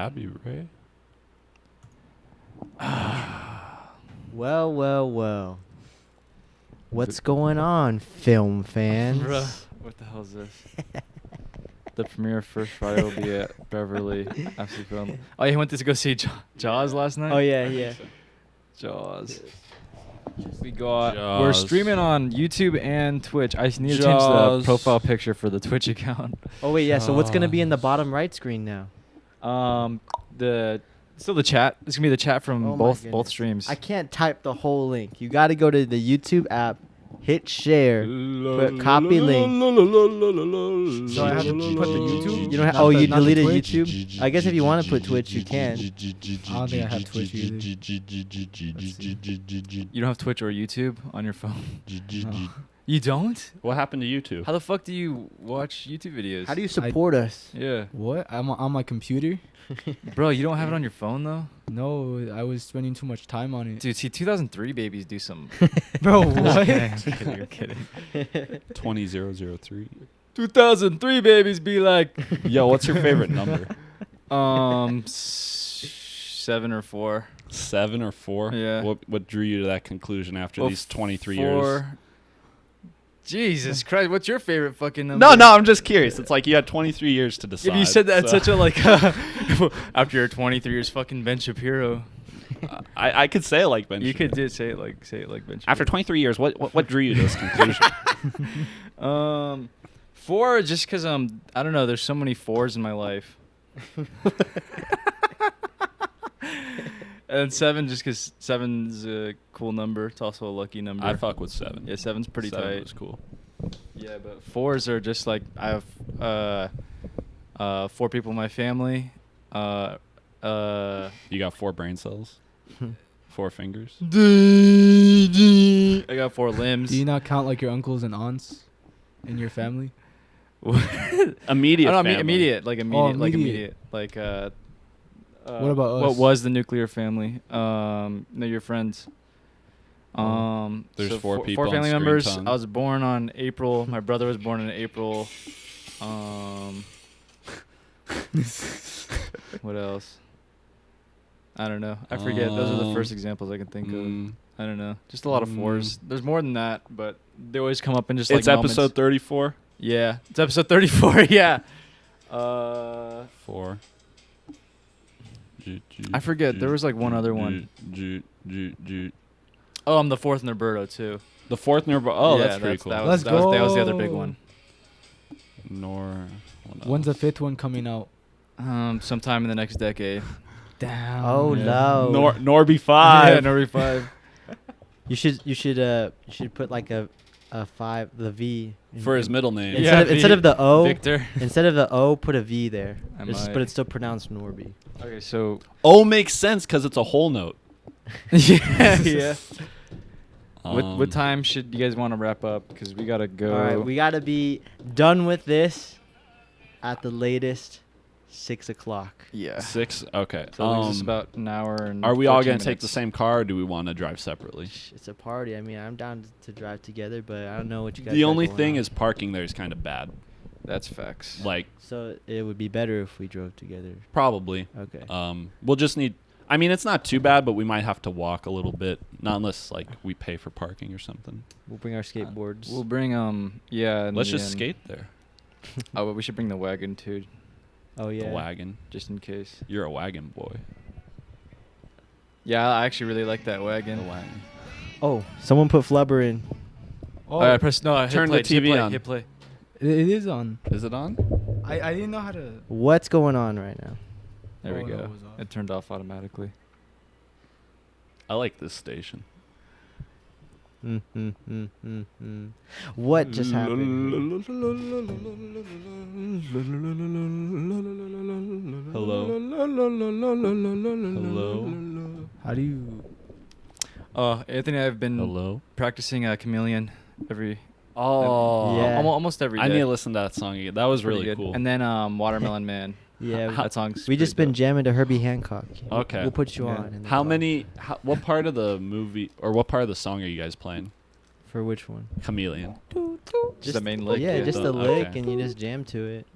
Happy Ray. Well. What's going on, film fans? Bruh, what the hell is this? The premiere first Friday will be at Beverly FC Film. Oh, you went to go see Jaws last night? Oh yeah. Jaws. We're streaming on YouTube and Twitch. I need to change the Jaws. profile picture for the Twitch account. Oh wait, yeah. So what's gonna be in the bottom right screen now? Still the chat. It's gonna be the chat from Oh my both goodness. streams. I can't type the whole link. You got to go to the YouTube app, hit share, put copy link. So I have to put the YouTube? You don't have. Not Oh, the- you not the deleted Twitch? YouTube. I guess if you want to put Twitch, you can. I don't think I have Twitch either. You don't have Twitch or YouTube on your phone? No. You don't? What happened to YouTube? How the fuck do you watch YouTube videos? How do you support us? Yeah. What? I'm on my computer? Bro, you don't have it on your phone though? No, I was spending too much time on it. Dude, see, 2003 babies do some. Bro, what? I'm kidding. 20003. 2003 babies be like. Yo, what's your favorite number? 7 or 4. 7 or 4? Yeah. What drew you to that conclusion after Well, these 23 4. years? Jesus Christ, what's your favorite fucking number? No, I'm just curious. It's like you had 23 years to decide. If you said that, so. such a like. After your 23 years, fucking Ben Shapiro. I could say it like Ben. You Shapiro. could say it like Ben Shapiro. After 23 years, what drew you to this conclusion? 4 just because I don't know. There's so many 4s in my life. And 7 just because 7's a cool number. It's also a lucky number. I fuck with 7. Yeah, 7's pretty 7 tight. was cool. Yeah, but 4s are just like I have 4 people in my family. You got 4 brain cells, 4 fingers. I got 4 limbs. Do you not count like your uncles and aunts in your family? Immediate. I don't know, family. immediate. Like immediate. What about us? What was the nuclear family? No, your friends. There's so 4 people. 4 on family Screen members. Tongue. I was born on April. My brother was born in April. What else? I don't know. I forget. Those are the first examples I can think of. I don't know. Just a lot of 4s. There's more than that, but they always come up in just like It's episode moments. 34. Yeah, it's episode 34. Yeah. 4. I forget. There was like one other one. Oh, I'm the 4th Norberto too. The 4th Norberto. Oh, Yeah, that's pretty cool. That Let's was the other go. big one. When's the 5th one coming out? Sometime in the next decade. Damn. Oh Yeah. no. Norby 5. Yeah, Norby 5. You should put like a 5, the V For his middle name. Instead of the O. Victor. Instead of the O, put a V there. I But might. it's still pronounced Norby. Okay, so O makes sense because it's a whole note. yeah. What Um, time should you guys want to wrap up? Because we gotta go. All right, we gotta be done with this at the latest 6 o'clock. Yeah. 6? Okay. So it leaves us about an hour and. Are we all 14 going to take the minutes. same car or do we want to drive separately? It's a party. I mean, I'm down to drive together, but I don't know what you guys. The got only going thing on. is parking there is kind of bad. That's facts. Like, So it would be better if we drove together. probably. Okay. We'll just need. I mean, it's not too bad, but we might have to walk a little bit. Not unless like we pay for parking or something. We'll bring our skateboards. We'll bring yeah. in Let's the just end. skate there. Oh, but we should bring the wagon too, Oh yeah. The wagon. just in case. You're a wagon boy. Yeah, I actually really like that wagon. The wagon. Oh, someone put flubber in. Oh, I press no. Hit Turn play, the TV hit play, on. Hit play. it is on. Is it on? I didn't know how to. What's going on right now? There we Oh, no, go. it was off. It turned off automatically. I like this station. What just happened? Hello? Hello? How do you? Anthony and I have been Hello? practicing Chameleon every. Oh. Yeah. Almost every day. I need to listen to that song again. That was Pretty really good. cool. And then Watermelon Man. Yeah, That song's we just pretty been dope. jamming to Herbie Hancock. Okay. We'll put you Yeah. on. in the How car. many? What part of the movie or what part of the song are you guys playing? For which one? Chameleon. Just the main lick. Yeah, yeah. just the Okay. lick, and you just jam to it.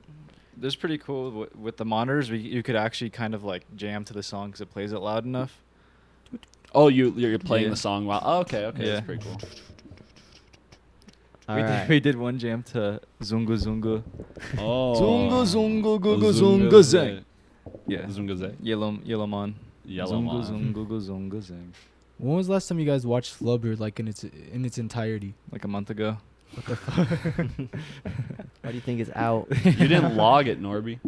There's pretty cool with the monitors. You could actually kind of like jam to the song because it plays it loud enough. Oh, you're playing Yeah. the song while. Oh, okay, Yeah. that's pretty cool. All we right. did one jam to Zunga Zunga. Oh, Zunga Zunga Guga Zunga Zunga Zang. Yeah. Zunga Zang. Yellow Man. Yellow Zunga Man. Zunga Zunga Zang. When was the last time you guys watched Flubber like in its entirety? Like a month ago. Why do you think it's out? You didn't log it, Norby.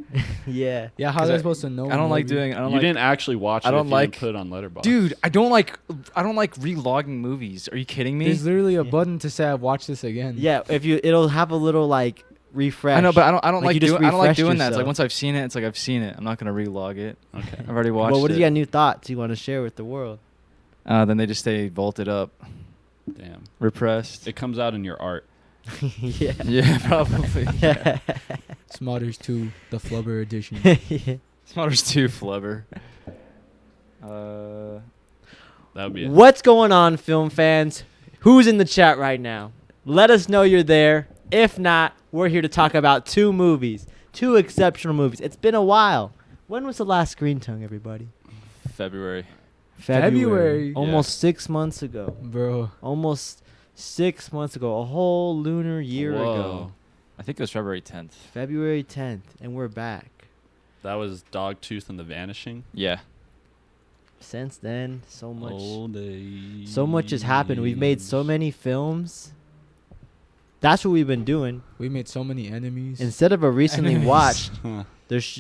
Yeah. Yeah, how 'Cause are they I- supposed to know? I don't like movie? doing. I don't You like. didn't actually watch it. I don't if you like- didn't put it on Letterboxd. Dude, I don't like relogging movies. Are you kidding me? There's literally a Yeah. button to say I've watched this again. Yeah, it'll have a little like refresh. I know, but I don't Like, like you just doing. I don't like refreshed doing that. It's yourself. like once I've seen it, it's like I've seen it. I'm not gonna relog it. Okay. I've already watched Well, what it. if you got new thoughts you want to share with the world? Then they just stay vaulted up, Damn. repressed. It comes out in your art. Yeah. Yeah, probably. Yeah. Smothers 2, the Flubber edition. Yeah. Smothers 2 Flubber. That would be it. What's going on, film fans? Who's in the chat right now? Let us know you're there. If not, we're here to talk about two movies, two exceptional movies. It's been a while. When was the last Screen Tongue, everybody? February. February. Almost 6 months ago. Bro. Almost 6 months ago. A whole lunar year ago. Whoa. I think it was February 10th. February 10th. And we're back. That was Dogtooth and the Vanishing. Yeah. Since then, so much. Old days. So much has happened. We've made so many films. That's what we've been doing. We made so many enemies. Instead of a recently Enemies. watched,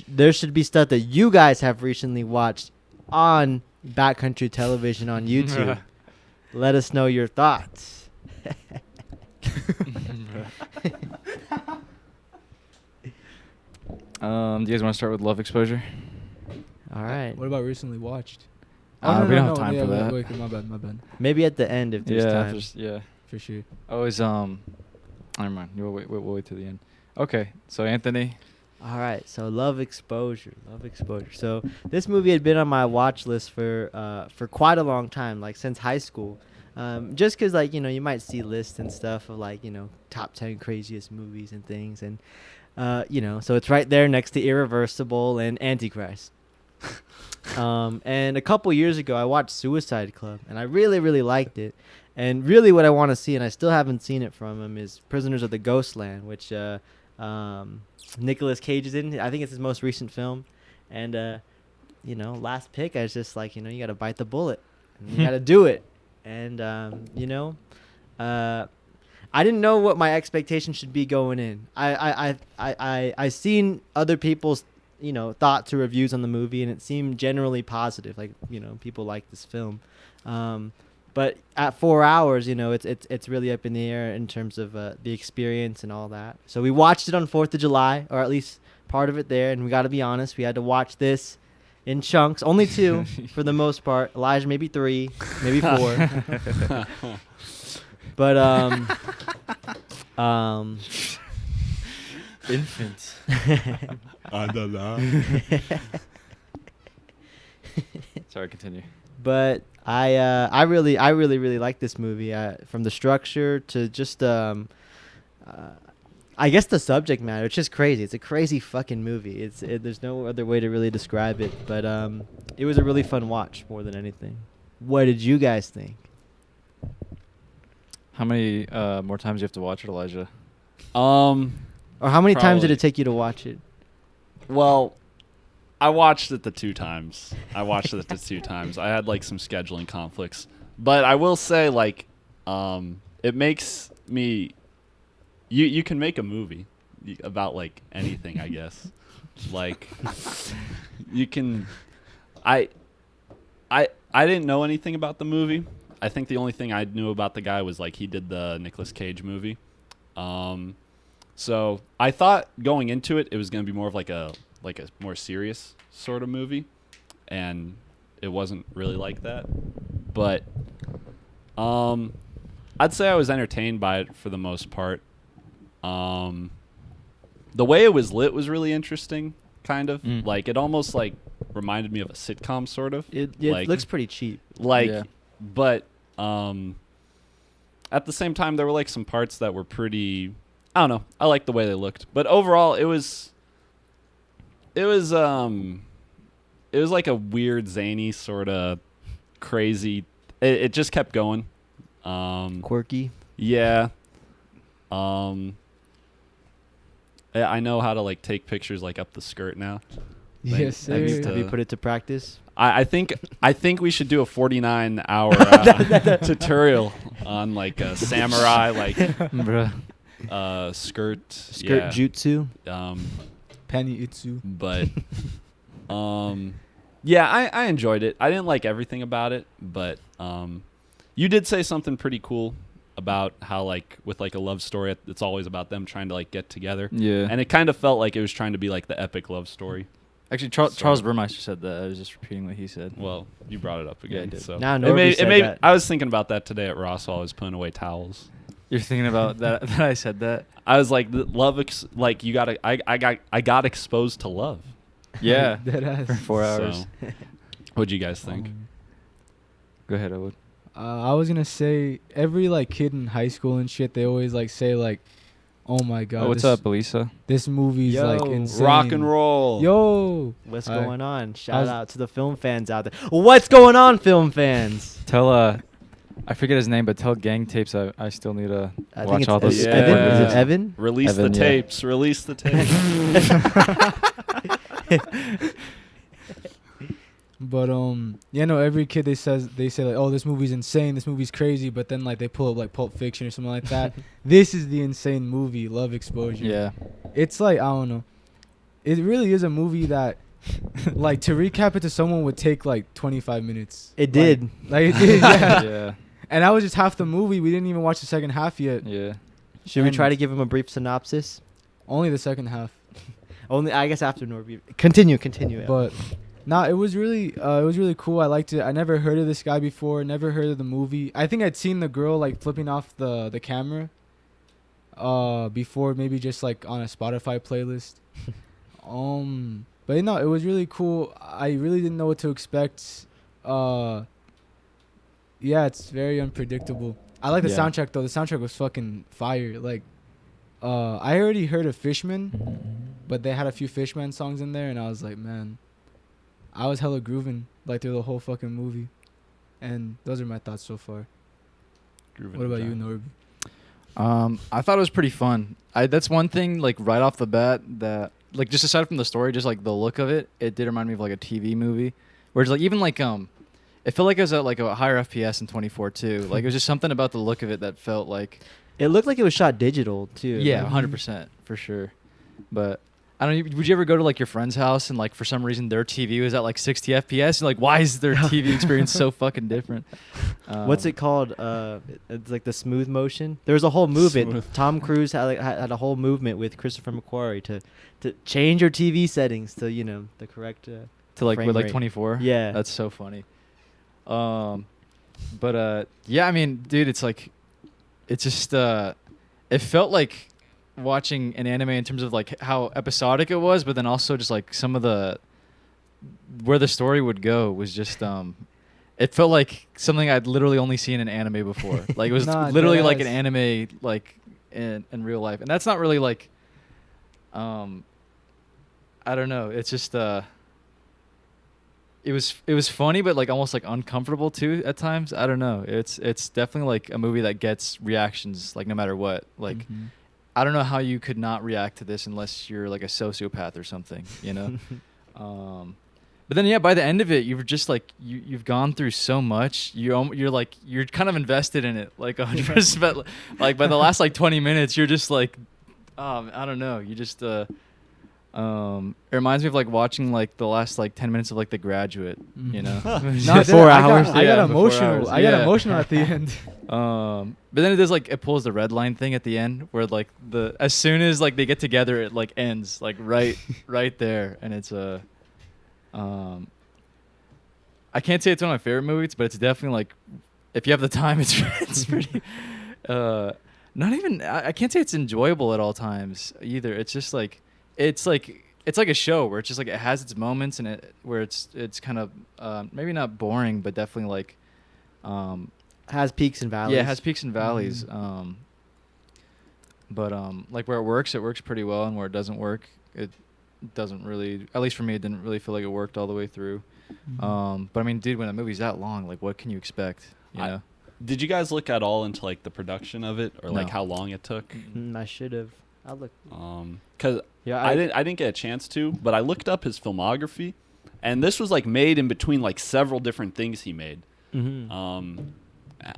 there should be stuff that you guys have recently watched on Backcountry Television on YouTube. Let us know your thoughts. Do you guys want to start with Love Exposure? All right. What about recently watched? We don't have time for wait, that. Wait, my bad. Maybe at the end if there's time. Yeah. For sure. Always never mind. We'll wait till the end. Okay, so Anthony. All right. So Love Exposure. So this movie had been on my watch list for quite a long time, like since high school. Just because, like, you might see lists and stuff of, like, top 10 craziest movies and things. And, so it's right there next to Irreversible and Antichrist. And a couple years ago, I watched Suicide Club, and I really, really liked it. And really what I want to see, and I still haven't seen it from him, is Prisoners of the Ghostland, which Nicolas Cage is in. I think it's his most recent film. And, last pick, I was just like, you got to bite the bullet. And you got to do it. And, I didn't know what my expectations should be going in. I seen other people's, thoughts or reviews on the movie, and it seemed generally positive. Like, people like this film. But at 4 hours, it's really up in the air in terms of the experience and all that. So we watched it on 4th of July, or at least part of it there. And we got to be honest, we had to watch this in chunks. Only 2 for the most part. Elijah, maybe 3, maybe 4. But Infants. Sorry, continue. But I really like this movie. From the structure to just I guess the subject matter. It's just crazy. It's a crazy fucking movie. There's no other way to really describe it. But it was a really fun watch more than anything. What did you guys think? How many more times do you have to watch it, Elijah? Or how many times did Probably. it take you to watch it? Well, I watched it the 2 times. I had like some scheduling conflicts, but I will say, like, it makes me. You can make a movie about like anything, I guess. Like, you can. I didn't know anything about the movie. I think the only thing I knew about the guy was like he did the Nicolas Cage movie. So I thought going into it, it was going to be more of like a more serious sort of movie, and it wasn't really like that. But I'd say I was entertained by it for the most part. The way it was lit was really interesting, kind of. Like, it almost like reminded me of a sitcom, sort of. It like, looks pretty cheap. like, Yeah. but at the same time, there were like some parts that were pretty. I don't know. I liked the way they looked, but overall, it was It was like a weird zany sort of crazy. It just kept going. Quirky. Yeah. I know how to like take pictures like up the skirt now. Yes, I used sir. Have you put it to practice? I think we should do a 49-hour tutorial on like a samurai like Bruh. skirt Jutsu. Penny Itsu. But yeah, I enjoyed it. I didn't like everything about it, but you did say something pretty cool about how like with like a love story, it's always about them trying to like get together. Yeah. And it kind of felt like it was trying to be like the epic love story. Actually, Charles Burmeister said that. I was just repeating what he said. Well, you brought it up again. Yeah, I did. So Now Norby said that. I was thinking about that today at Ross while I was putting away towels. You're thinking about that? That I said that? I was like, like you gotta. I got exposed to love. Yeah. Deadass. For 4 hours. So, what'd you guys think? Go ahead, Elwood. I was gonna say every like kid in high school and shit, they always like say like, "Oh my god, what's up, Elisa? This movie's Yo, like insane." Rock and roll. Yo, What's All right. going on? Shout out to the film fans out there. What's going on, film fans? Tell I forget his name, but tell Gang Tapes I still need to I think watch it's all those. Yeah. Evan. Is it Evan? Release Evan, the yeah. tapes. Release the tapes. but yeah, no, every kid they say like, "Oh, this movie's insane. This movie's crazy," but then like they pull up like Pulp Fiction or something like that. This is the insane movie, Love Exposure. Yeah. It's like, I don't know. It really is a movie that, like, to recap it to someone would take like 25 minutes. It did. Like it did, yeah. Yeah. And that was just half the movie. We didn't even watch the second half yet. Yeah. Should we And try to give him a brief synopsis? Only the second half. Only, I guess, after Norby. Continue. Yeah. But it was really cool. I liked it. I never heard of this guy before. Never heard of the movie. I think I'd seen the girl like flipping off the camera before, maybe just like on a Spotify playlist. But no, it was really cool. I really didn't know what to expect. Yeah, it's very unpredictable. I like the Yeah. soundtrack though. The soundtrack was fucking fire. Like I already heard of Fishman, but they had a few Fishman songs in there, and I was like, man, I was hella grooving like through the whole fucking movie. And those are my thoughts so far. What about you, Norby? I thought it was pretty fun. That's one thing like right off the bat that like just aside from the story, just like the look of it, it did remind me of like a TV movie. Where it's like even like it felt like it was at like a higher FPS in 24 too. Like it was just something about the look of it that felt like It looked like it was shot digital too. yeah, Like, 100% for sure. But I don't know. Would you ever go to like your friend's house and like for some reason their TV was at like 60 FPS? You're like, why is their TV experience so fucking different? What's it called? It's like the smooth motion. There was a whole movement. Smooth. Tom Cruise had a whole movement with Christopher McQuarrie to change your TV settings to the correct. To like frame with like rate. 24? Yeah. That's so funny. But yeah, I mean, dude, it's like, it's just it felt like watching an anime in terms of like how episodic it was, but then also just like some of the where the story would go was just it felt like something I'd literally only seen in anime before. Like it was Nah, literally like an deadass. anime like in real life, and that's not really like I don't know. It's just it was funny, but like almost like uncomfortable too at times. I don't know. It's definitely like a movie that gets reactions like no matter what. Like Mhm. I don't know how you could not react to this unless you're like a sociopath or something, you know. But then yeah, by the end of it, you've just like you've gone through so much. You're like you're kind of invested in it, like 100%. Like by the last like 20 minutes, you're just like, I don't know. You just it reminds me of like watching like the last like 10 minutes of like The Graduate, you know. No, 4 hours. I Yeah, got for 4 emotional. hours. I got Yeah. emotional at the end. But then it does like it pulls the red line thing at the end where like as soon as like they get together it like ends like right there, and it's I can't say it's one of my favorite movies, but it's definitely like if you have the time it's pretty not even I can't say it's enjoyable at all times either. It's just like it's like a show where it's just like it has its moments and where it's kind of maybe not boring but definitely like Has peaks and valleys. yeah, it has peaks and valleys. But like where it works pretty well, and where it doesn't work, it doesn't really, at least for me, it didn't really feel like it worked all the way through. But I mean, dude, when a movie's that long, like, what can you expect? You know? Did you guys look at all into like the production of it, or like No. how long it took? I should have. I looked. Cause I didn't get a chance to, but I looked up his filmography, and this was like made in between like several different things he made. Mm-hmm.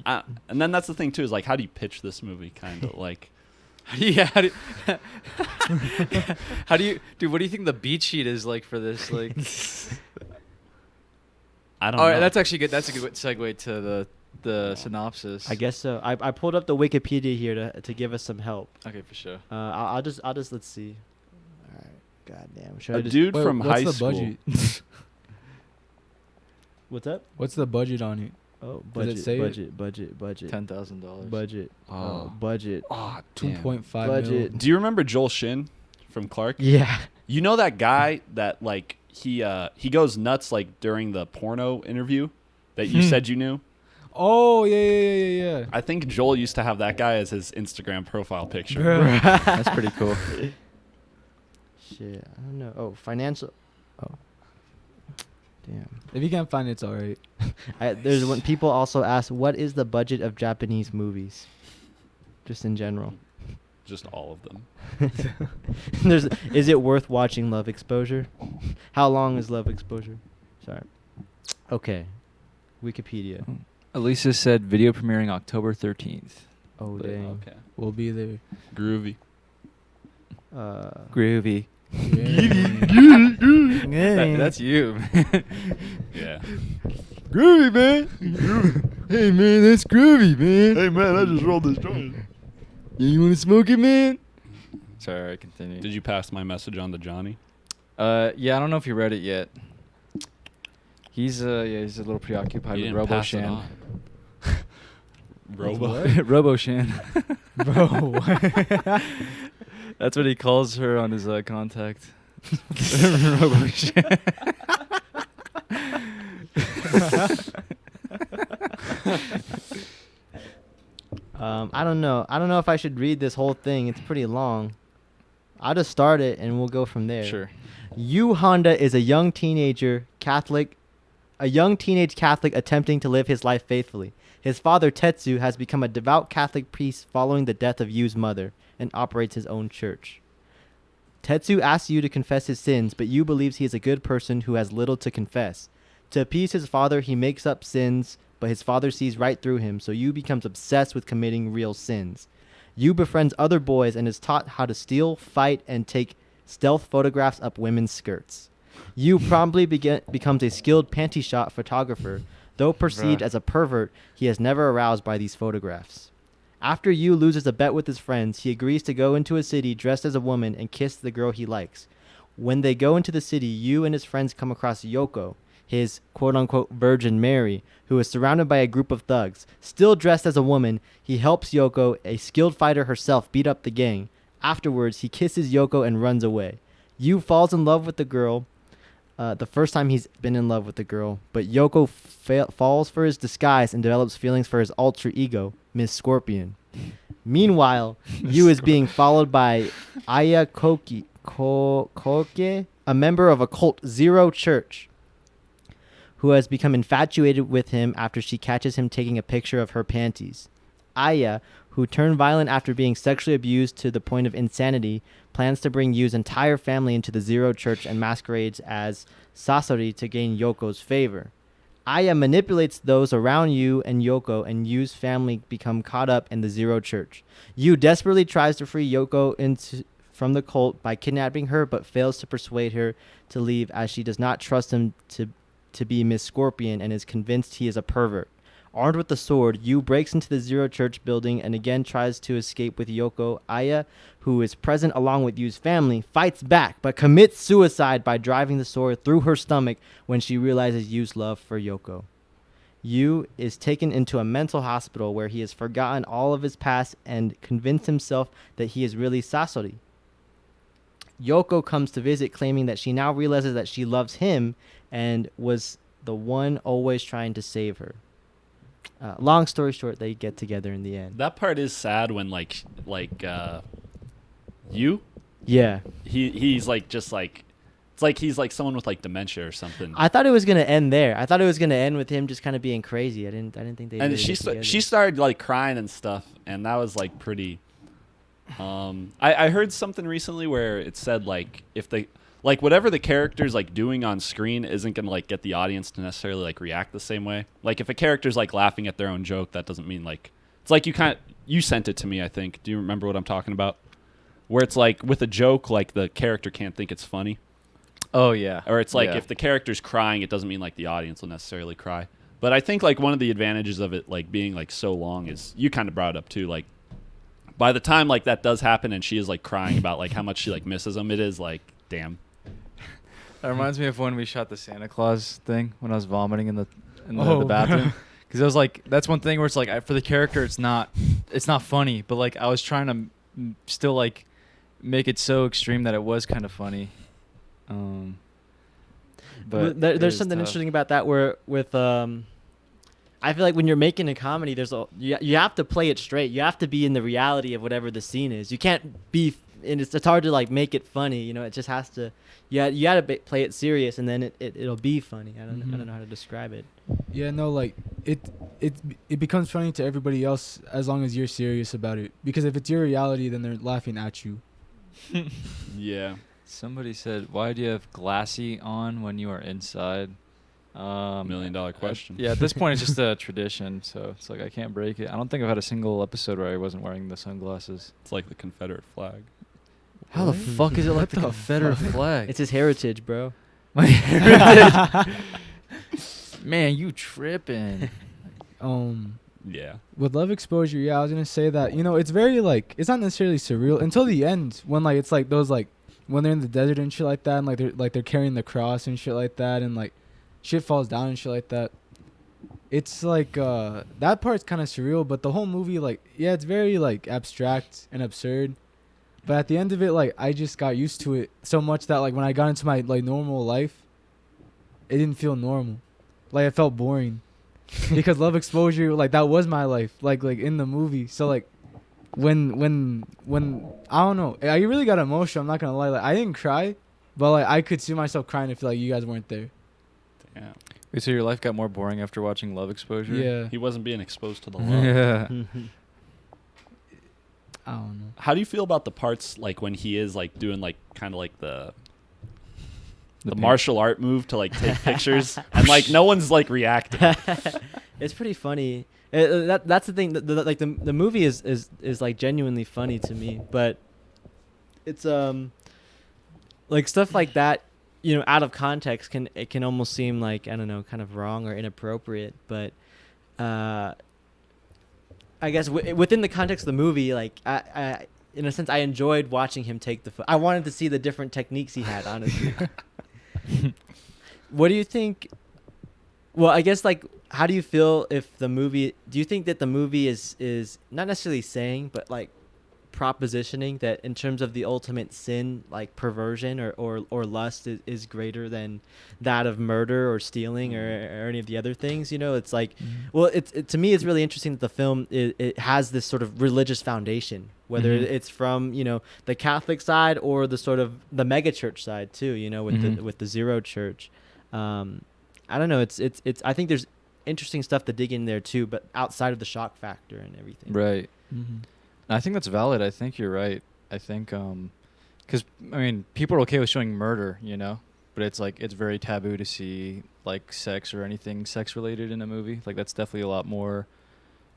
And then that's the thing too, is like, how do you pitch this movie? Kind of like, Yeah. How do you, dude? What do you think the beat sheet is like for this? Like, I don't all know. right, that's actually good. That's a good segue to the synopsis. I guess so. I pulled up the Wikipedia here to give us some help. Okay, for sure. I'll just let's see. All right. Goddamn. Should A I just, dude Wait, from what's high the school. budget? What's up? What's the budget on it? Oh, Does it say it? budget. $10,000. Budget. Oh. Budget. Oh, 2.5 Budget. mil. Do you remember Joel Shin from Clark? Yeah. You know that guy that like he goes nuts like during the porno interview that you said you knew? Oh yeah. I think Joel used to have that guy as his Instagram profile picture. Bruh. That's pretty cool. Shit. I don't know. Oh, financial. Oh. Damn. If you can't find it, it's alright. There's when people also ask, what is the budget of Japanese movies? Just in general. Just all of them. Is it worth watching Love Exposure? How long is Love Exposure? Sorry. Okay. Wikipedia. Elisa said video premiering October 13th. Oh, But, dang. okay. We'll be there. Groovy. Groovy. Yeah. That's you. Yeah. Groovy, man. Hey, man, that's groovy, man. Hey man, I just rolled this joint. Yeah, you want to smoke it, man? Sorry, continue. Did you pass my message on to Johnny? Yeah, I don't know if you read it yet. He's he's a little preoccupied You with didn't pass it RoboShan. on. Robo. RoboShan. Bro. That's what he calls her on his contact. RoboShan. I don't know. I don't know if I should read this whole thing. It's pretty long. I'll just start it and we'll go from there. Sure. Yu Honda is a young teenage Catholic attempting to live his life faithfully. His father, Tetsu, has become a devout Catholic priest following the death of Yu's mother and operates his own church. Tetsu asks Yu to confess his sins, but Yu believes he is a good person who has little to confess. To appease his father, he makes up sins, but his father sees right through him, so Yu becomes obsessed with committing real sins. Yu befriends other boys and is taught how to steal, fight, and take stealth photographs up women's skirts. Yu promptly becomes a skilled panty shot photographer. Though perceived Bruh. as a pervert, he is never aroused by these photographs. After Yu loses a bet with his friends, he agrees to go into a city dressed as a woman and kiss the girl he likes. When they go into the city, Yu and his friends come across Yoko, his quote-unquote Virgin Mary, who is surrounded by a group of thugs. Still dressed as a woman, he helps Yoko, a skilled fighter herself, beat up the gang. Afterwards, he kisses Yoko and runs away. Yu falls in love with the girl, the first time he's been in love with the girl, but Yoko falls for his disguise and develops feelings for his alter ego, Miss Scorpion. Meanwhile, Yu is being followed by Aya Koke, a member of a cult Zero Church, who has become infatuated with him after she catches him taking a picture of her panties. Aya, who turned violent after being sexually abused to the point of insanity, plans to bring Yu's entire family into the Zero Church and masquerades as Sasori to gain Yoko's favor. Aya manipulates those around Yu and Yoko, and Yu's family become caught up in the Zero Church. Yu desperately tries to free Yoko from the cult by kidnapping her, but fails to persuade her to leave as she does not trust him to be Miss Scorpion and is convinced he is a pervert. Armed with the sword, Yu breaks into the Zero Church building and again tries to escape with Yoko. Aya, who is present along with Yu's family, fights back but commits suicide by driving the sword through her stomach when she realizes Yu's love for Yoko. Yu is taken into a mental hospital where he has forgotten all of his past and convinced himself that he is really Sasori. Yoko comes to visit, claiming that she now realizes that she loves him and was the one always trying to save her. Long story short, they get together in the end. That part is sad when you Yeah. he's like just like It's like he's like someone with like dementia or something. I thought it was gonna end there. I thought it was gonna end with him just kind of being crazy. I didn't think they. And really she get together. she started like crying and stuff, and that was like pretty. I heard something recently where it said like if they like whatever the character's like doing on screen isn't gonna like get the audience to necessarily like react the same way. Like if a character's like laughing at their own joke, that doesn't mean like it's like you sent it to me, I think. Do you remember what I'm talking about? Where it's like with a joke, like the character can't think it's funny. Oh yeah. Or it's like Yeah. if the character's crying, it doesn't mean like the audience will necessarily cry. But I think like one of the advantages of it like being like so long is you kind of brought it up too. Like by the time like that does happen and she is like crying about like how much she like misses him, it is like damn. That reminds me of when we shot the Santa Claus thing when I was vomiting in the Oh. the bathroom. Because I was like, that's one thing where it's like for the character, it's not funny, but like I was trying to still like make it so extreme that it was kind of funny. But there's something interesting about that where with I feel like when you're making a comedy, you have to play it straight. You have to be in the reality of whatever the scene is. You can't be, and it's hard to like make it funny. You know, it just has to. You got to play it serious, and then it'll be funny. I don't know how to describe it. Yeah, no, like it becomes funny to everybody else as long as you're serious about it. Because if it's your reality, then they're laughing at you. Yeah. Somebody said, "Why do you have glassy on when you are inside?" $1 million question. Yeah, at this point it's just a tradition, so it's like I can't break it. I don't think I've had a single episode where I wasn't wearing the sunglasses. It's like the Confederate flag. How the fuck is it like the Confederate flag? It's his heritage, bro. My heritage. Man, you tripping? Yeah. With Love Exposure, yeah, I was gonna say that, you know, it's very like it's not necessarily surreal until the end when like it's like those like when they're in the desert and shit like that, and like they're carrying the cross and shit like that, and like shit falls down and shit like that. It's like that part's kind of surreal, but the whole movie, like, yeah, it's very like abstract and absurd. But at the end of it, like, I just got used to it so much that like when I got into my like normal life, it didn't feel normal. Like it felt boring. Because Love Exposure, like, that was my life, like in the movie. So like when I don't know, I really got emotional. I'm not gonna lie, like I didn't cry, but like I could see myself crying if like you guys weren't there. Damn. Wait, so your life got more boring after watching Love Exposure? Yeah. He wasn't being exposed to the love. Yeah. I don't know. How do you feel about the parts like when he is like doing like kind of like the martial art move to like take pictures and like no one's like reacting? It's pretty funny. That's the thing. Like the movie is like genuinely funny to me, but it's like stuff like that, you know, out of context can almost seem like, I don't know, kind of wrong or inappropriate. But I guess within the context of the movie, like I in a sense I enjoyed watching him take the foot. I wanted to see the different techniques he had, honestly. What do you think? Well, I guess like, how do you feel if the movie? Do you think that the movie is not necessarily saying, but like propositioning that in terms of the ultimate sin, like perversion or lust is greater than that of murder or stealing or any of the other things? You know, it's like, well, to me, it's really interesting that the film it has this sort of religious foundation, whether it's from, you know, the Catholic side or the sort of the mega church side too, you know, with the Zero Church. I don't know. It's I think there's interesting stuff to dig in there too, but outside of the shock factor and everything. Right. I think that's valid. I think you're right. I think, because I mean, people are okay with showing murder, you know, but it's like it's very taboo to see like sex or anything sex related in a movie. Like that's definitely a lot more,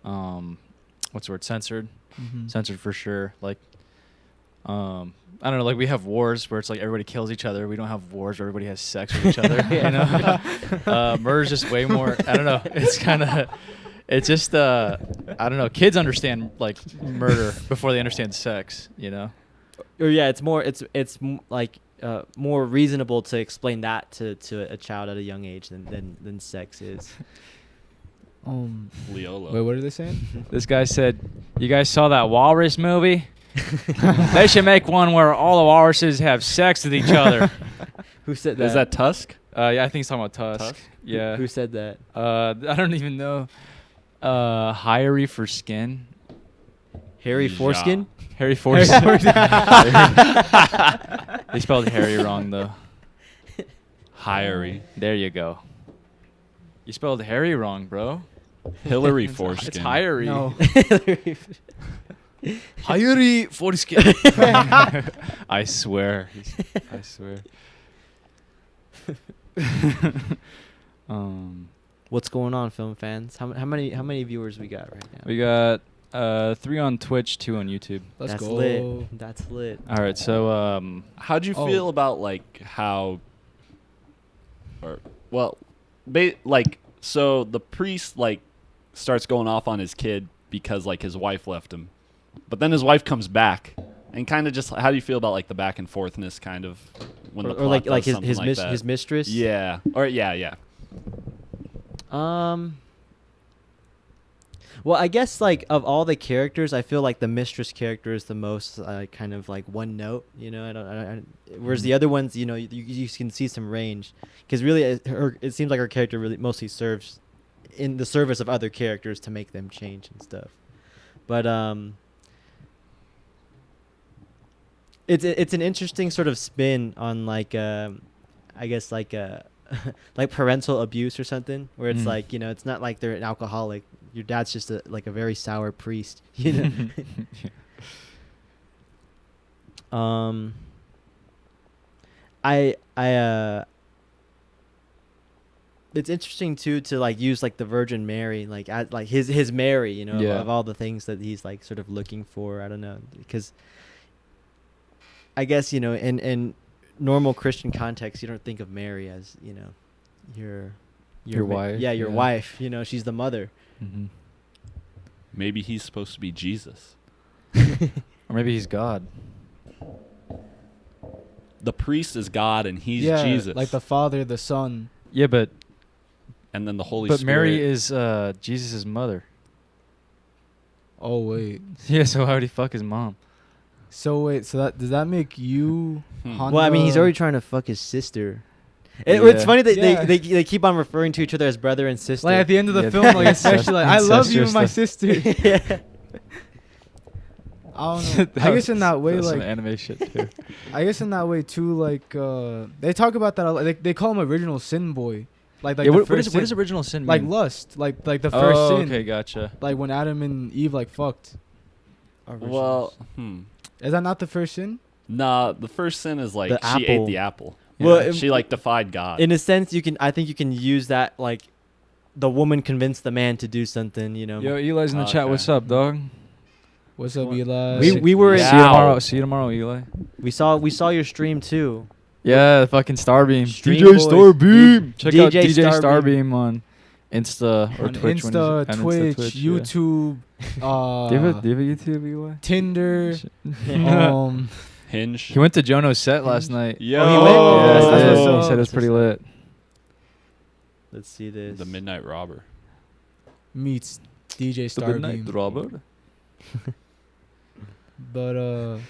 what's the word? Censored. Censored for sure. Like, I don't know. Like we have wars where it's like everybody kills each other. We don't have wars where everybody has sex with each other. You know, murder's just way more. I don't know. It's kind of. It's just I don't know. Kids understand like murder before they understand sex, you know. Or yeah, it's more like more reasonable to explain that to a child at a young age than sex is. Leolo. Wait, what are they saying? This guy said, "You guys saw that walrus movie? They should make one where all the walruses have sex with each other." Who said that? Is that Tusk? Yeah, I think he's talking about Tusk. Tusk? Yeah. Who said that? I don't even know. Hairy for skin. Harry Foreskin? Harry Foreskin. They spelled Harry wrong though. Hirey. There you go. You spelled Harry wrong, bro. Hillary It's Foreskin. Hirey. No. Hirey Foreskin. I swear. I swear. What's going on, film fans? How many viewers we got right now? We got 3 on Twitch, 2 on YouTube. Let's That's go. lit. That's lit. All right, so How'd you feel about like how, or well, so the priest like starts going off on his kid because like his wife left him, but then his wife comes back, and kind of just how do you feel about like the back and forthness kind of when the Or plot like does something his like that? his mistress. Yeah, or yeah. Well, I guess like of all the characters, I feel like the mistress character is the most kind of like one note. You know, whereas the other ones, you know, you can see some range, because really it seems like her character really mostly serves in the service of other characters to make them change and stuff. But it's an interesting sort of spin on like I guess like like parental abuse or something, where it's like, you know, it's not like they're an alcoholic. Your dad's just a very sour priest, you know. It's interesting too to like use like the Virgin Mary like as like his Mary, you know, Yeah. of all the things that he's like sort of looking for. I don't know, because I guess, you know, in normal Christian context, you don't think of Mary as, you know, your wife, Yeah, your yeah. wife. You know, she's the mother. Mm-hmm. Maybe he's supposed to be Jesus. Or maybe he's God. The priest is God and he's yeah, Jesus. like the Father, the Son. Yeah, but and then the Holy but Spirit. Mary is Jesus' mother. Oh wait. Yeah, so how would he fuck his mom? So wait, so that does that make you? Hmm. Well, I mean, he's Honda- already trying to fuck his sister. Yeah. It's funny that Yeah. they keep on referring to each other as brother and sister. Like at the end of the Yeah, film, like incest- especially like I love you, my incestuous sister. Yeah. I don't know. I guess in that way, that's some like anime shit too. I guess in that way too, like they talk about that. A lot. They call him original sin boy. Like yeah, the what first is sin. original sin mean? Like lust, like the first oh, sin. okay, gotcha. Like when Adam and Eve like fucked. Well, Is that not the first sin? nah, the first sin is like The she apple. ate the apple. Well, Yeah, she like defied God. in a sense, I think you can use that, like the woman convinced the man to do something. You know. Yo, Eli's in the chat. Okay. What's up, dog? What's up, What? Eli? we were in. Yeah. See you tomorrow. See you tomorrow, Eli. We saw your stream too. Yeah, fucking Starbeam. Stream DJ boys. Starbeam. Check out DJ DJ Starbeam. Starbeam on Insta or on Twitch. when Insta, he's- on Twitch, Insta, yeah. YouTube, Do you have a YouTube, Eli? Tinder. Hinge. He went to Jono's set last night. Yo. Oh, he went? Yeah, That's he what's did. up. He said it was pretty lit. Let's see this. The Midnight Robber. meets DJ The Midnight Starbeam. Robber. But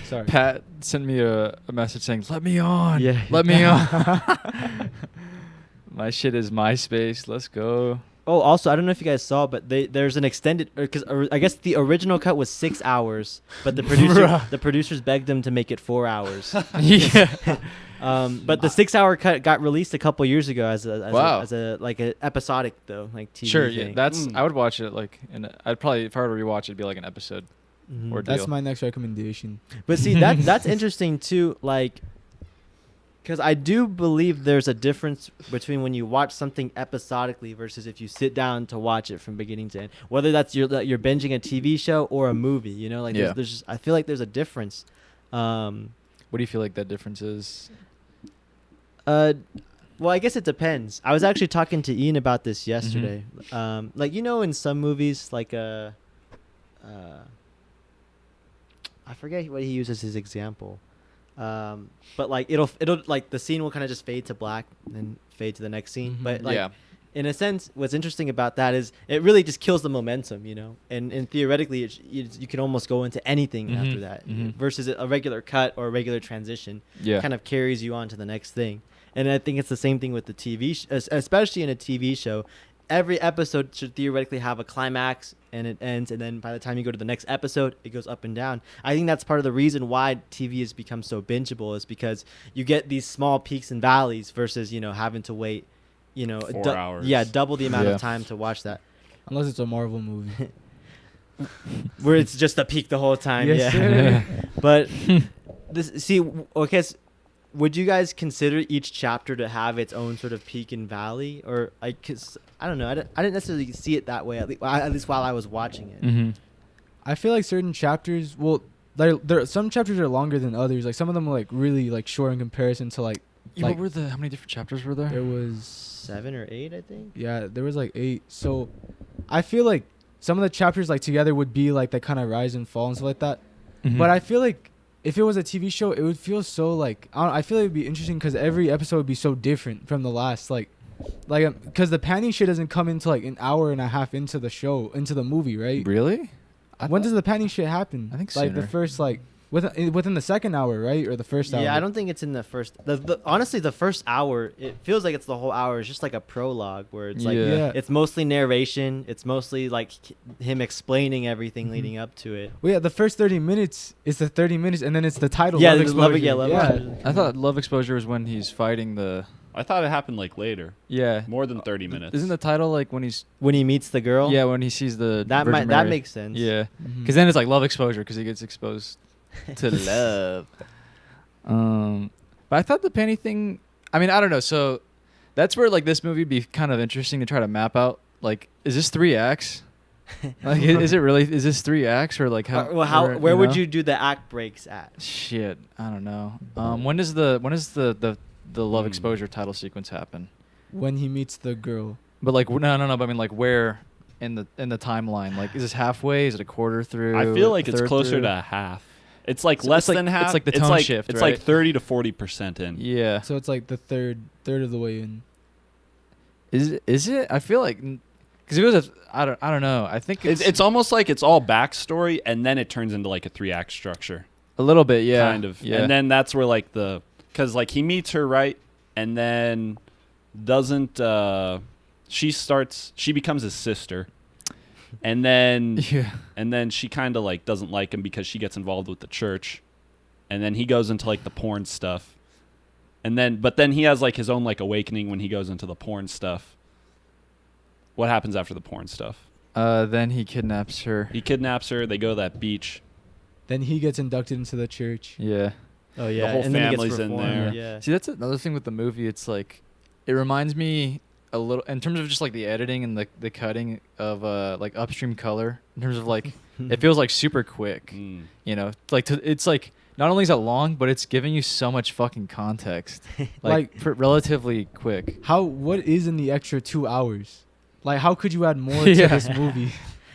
sorry. Pat sent me a message saying, "Let me on. Yeah. Let me on." My shit is MySpace. Let's go. Oh, also, I don't know if you guys saw, but there's an extended, because I guess the original cut was 6 hours, but the producers begged them to make it 4 hours. Yeah. But the 6 hour cut got released a couple years ago as Wow. a like a episodic though, like TV Sure. thing. Yeah. That's. Mm. I would watch it like. I'd probably, if I were to rewatch, it'd be like an episode. Mhm. Or That's deal. my next recommendation. But see, that's interesting too, like, because I do believe there's a difference between when you watch something episodically versus if you sit down to watch it from beginning to end. Whether that's you're binging a TV show or a movie, you know, like Yeah. there's just, I feel like there's a difference. What do you feel like that difference is? Well, I guess it depends. I was actually talking to Ian about this yesterday. Like, you know, in some movies, like I forget what he uses as example. But like it'll like the scene will kind of just fade to black and then fade to the next scene. Mhm. But like Yeah. in a sense, what's interesting about that is it really just kills the momentum, you know. And theoretically, you can almost go into anything Mhm. after that. Mhm. Versus a regular cut or a regular transition Yeah. kind of carries you on to the next thing. And I think it's the same thing with the TV, especially in a TV show. every episode should theoretically have a climax and it ends, and then by the time you go to the next episode, it goes up and down. I think that's part of the reason why TV has become so bingeable, is because you get these small peaks and valleys versus, you know, having to wait, you know, 4 hours. Yeah, double the amount Yeah. of time to watch that. Unless it's a Marvel movie. Where it's just a peak the whole time. Yes, Yeah. sir. But okay, would you guys consider each chapter to have its own sort of peak and valley, or like, cause I don't know, I didn't necessarily see it that way, at least while I was watching it. Mm-hmm. I feel like certain chapters, well, there some chapters are longer than others. Like some of them are like really like short in comparison to like How many different chapters were there? there was 7 or 8, I think. yeah, there was like 8. So I feel like some of the chapters like together would be like that kind of rise and fall and stuff like that. Mhm. But I feel like if it was a TV show, it would feel so like I feel like it'd be interesting because every episode would be so different from the last. Like because the panty shit doesn't come into like an hour and a half into the show, into the movie, right? Really? When does the panty shit happen? I think like the sooner. first like within the second hour, right, or the first hour? Yeah, I don't think it's in the first. Honestly, the first hour, it feels like it's the whole hour. It's just like a prologue where it's like Yeah. it's mostly narration. It's mostly like him explaining everything Mhm. leading up to it. Well, yeah, the first 30 minutes is the 30 minutes, and then it's the title. Yeah, Love there's Love- Explosion. yeah, Love Explosion. I thought Love Exposure was when he's fighting the. I thought it happened like later, Yeah. more than 30 minutes. Isn't the title like when he's? When he meets the girl. Yeah, when he sees the. that Virgin might that Mary. makes sense. Yeah, Mhm. because then it's like Love Exposure because he gets exposed to love. But I thought the panty thing. I mean, I don't know. So that's where like this movie would be kind of interesting to try to map out. Like, is this 3 acts? Like, is it really? Is this 3 acts or like how? Where would know? you do the act breaks at? Shit, I don't know. When is the Love Exposure title sequence happen? when he meets the girl. But like no. But I mean like where in the timeline? Like is this halfway? Is it a quarter through? I feel like it's third closer through? to half. It's like So less it's like- than it's half. like the tone shift, It's right? like 30 to 40% in. Yeah. So it's like the third of the way in. Is it? I feel like because it was I don't know. I think It's almost like it's all backstory, and then it turns into like a 3-act structure. a little bit. Yeah. Kind of. Yeah. And then that's where like because like he meets her, right? And then she becomes his sister. And then yeah. she kind of like doesn't like him because she gets involved with the church. And then he goes into like the porn stuff. But then he has like his own like awakening when he goes into the porn stuff. What happens after the porn stuff? Then he kidnaps her. He kidnaps her. They go to that beach. Then he gets inducted into the church. Yeah. Oh yeah, whole and then he gets family's in reformed, there. Yeah. See, that's another thing with the movie. It's like, it reminds me a little in terms of just like the editing and the cutting of like Upstream Color. In terms of like, it feels like super quick. Mm. You know, like it's like not only is it long, but it's giving you so much fucking context, like for relatively quick. What is in the extra 2 hours? Like, how could you add more Yeah. to this movie?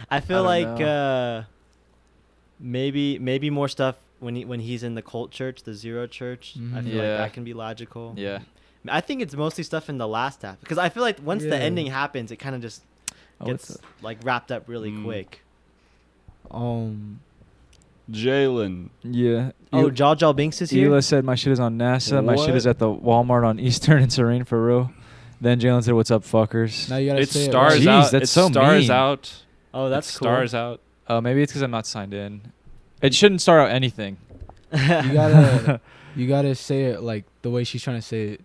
I feel I don't like maybe more stuff when he's in the cult church, the Zero Church. I Mhm. feel Yeah. like that can be logical. Yeah. I think it's mostly stuff in the last half because I feel like once the Yeah. ending happens, it kind of just Oh, gets like wrapped up really Mm. quick. Jalen. Yeah. Oh, Jar Jar Binks is here. Hila said my shit is on NASA. My shit What? is at the Walmart on Eastern in Serene for real. Then Jalen said, "What's up, fuckers?" Now you gotta It say stars it Jeez, out. that's it so stars mean. out. Oh, that's it cool. stars out. Maybe it's because I'm not signed in. It shouldn't start out anything. right. You gotta say it like the way she's trying to say it.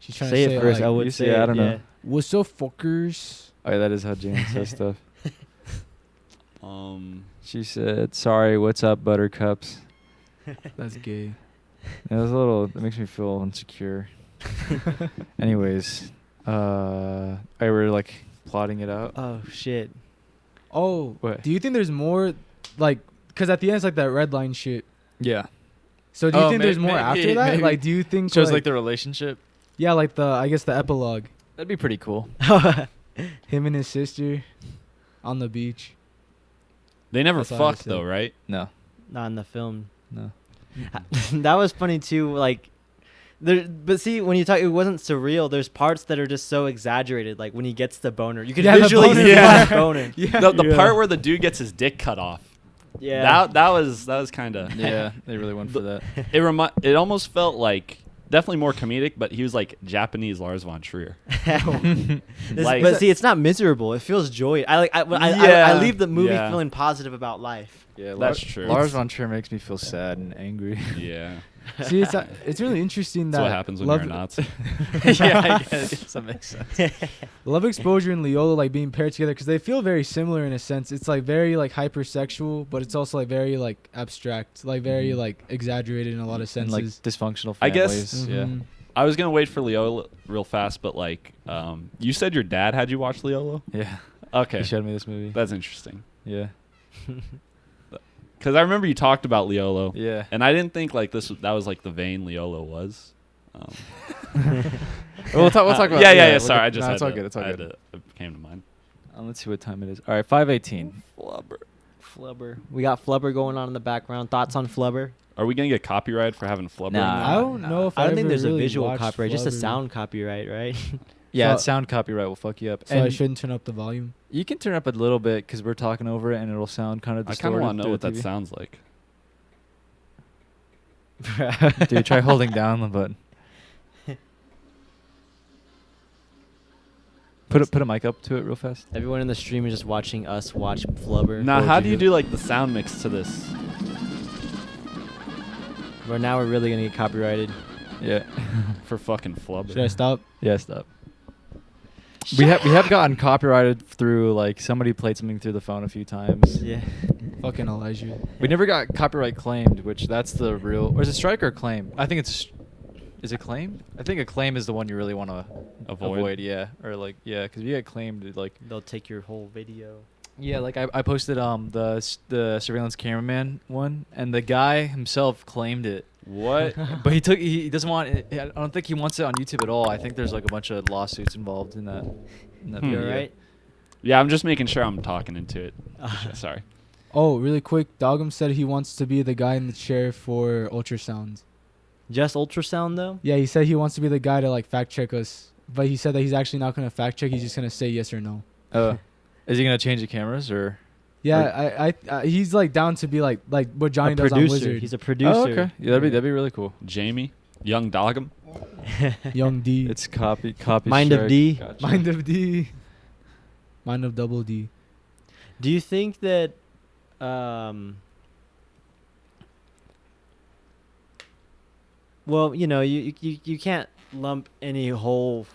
She's trying Say to say it first. like, I would you say. say, I it, don't yeah. know. "What's up, fuckers?" Oh, yeah, that is how Jalen says stuff. She She said, "Sorry, what's up, buttercups?" That's gay. It was a little. It makes me feel insecure. Anyways, I were like plotting it out. Oh shit. Oh, What? do you think there's more, like, because at the end it's like that red line shit. Yeah, So do you Oh, think there's more maybe- after that? maybe. Like, do you think shows like the relationship. yeah, like I guess the epilogue, That'd be pretty cool. him and his sister on the beach. They never That's all I fucked said. though, right? No, Not in the film. no. That was funny too. Like, but see, when you talk, it wasn't surreal. There's parts that are just so exaggerated. Like when he gets the boner, you can Yeah, the visually boner see part. the boner. Yeah, The part where the dude gets his dick cut off. Yeah. That was kind of. Yeah, they really went for that. It almost felt like definitely more comedic, but he was like Japanese Lars von Trier. Like- but see, it's not miserable. It feels joy. I leave the movie Yeah. feeling positive about life. Yeah, That's true. Lars von Trier makes me feel sad and angry. Yeah. See, it's really interesting That's that what happens when love, you're a Nazi. Yeah, I guess that makes sense. Love Exposure and Leolo like being paired together because they feel very similar in a sense. It's like very like hypersexual, but it's also like very like abstract, like very like exaggerated in a lot of And senses. like dysfunctional I families. guess- Yeah. Mhm. I was gonna wait for Leolo real fast, but like, you said your dad had you watch Leolo. Yeah. Okay, He showed me this movie. that's interesting. Yeah. Because I remember you talked about Leolo, Yeah. and I didn't think like that was like the vein Leolo was. We'll talk about Yeah. we'll Sorry, get- I just no, had it's all to- good. It's all I had good. to- it came to mind. Let's see what time it is. All right, 5:18. Flubber. We got Flubber going on in the background. Thoughts on Flubber? Are we gonna get copyrighted for having Flubber? Nah. in I there? don't know if I don't think ever there's a really visual watched copyright, just a Flubber, sound copyright, right? Yeah, So- sound copyright will fuck you up. so I And shouldn't turn up the volume. you can turn up a little bit because we're talking over it and it'll sound kind of I distorted. kind of want to know through what the that TV. sounds like. Dude, try holding down the button. Put a mic up to it real fast. Everyone in the stream is just watching us watch Flubber. Now, What how would do you you do? do like the sound mix to this? Where now we're really gonna get copyrighted. Yeah. For fucking Flubber. Should I stop? Yeah, stop. We have gotten copyrighted through like somebody played something through the phone a few times. Yeah. Fucking Elijah. We never got copyright claimed, which that's the real. Or is it strike or claim? I think it's. Is it claimed? I think a claim is the one you really want to avoid. Yeah, or like because if you get claimed, it, like They'll take your whole video. yeah, like I posted the surveillance cameraman one, and the guy himself claimed it. What? But he doesn't want it. I don't think he wants it on YouTube at all. I think there's like a bunch of lawsuits involved in that. You video. alright? Yeah, I'm just making sure I'm talking into it. Sorry. Oh, really quick. Dogum said he wants to be the guy in the chair for ultrasounds. Just ultrasound though? Yeah, he said he wants to be the guy to like fact check us. But he said that he's actually not gonna fact check. He's just gonna say yes or no. Is he gonna change the cameras or? Yeah, I he's like down to be like what Johnny A does on producer. Wizard. He's a producer. Oh, okay. Yeah, that'd be really cool. Jamie, young Dogum. Young D. It's copy. Mind of strike. D. Gotcha. Mind of D. Mind of double D. Do you think that well, you know, you can't lump any whole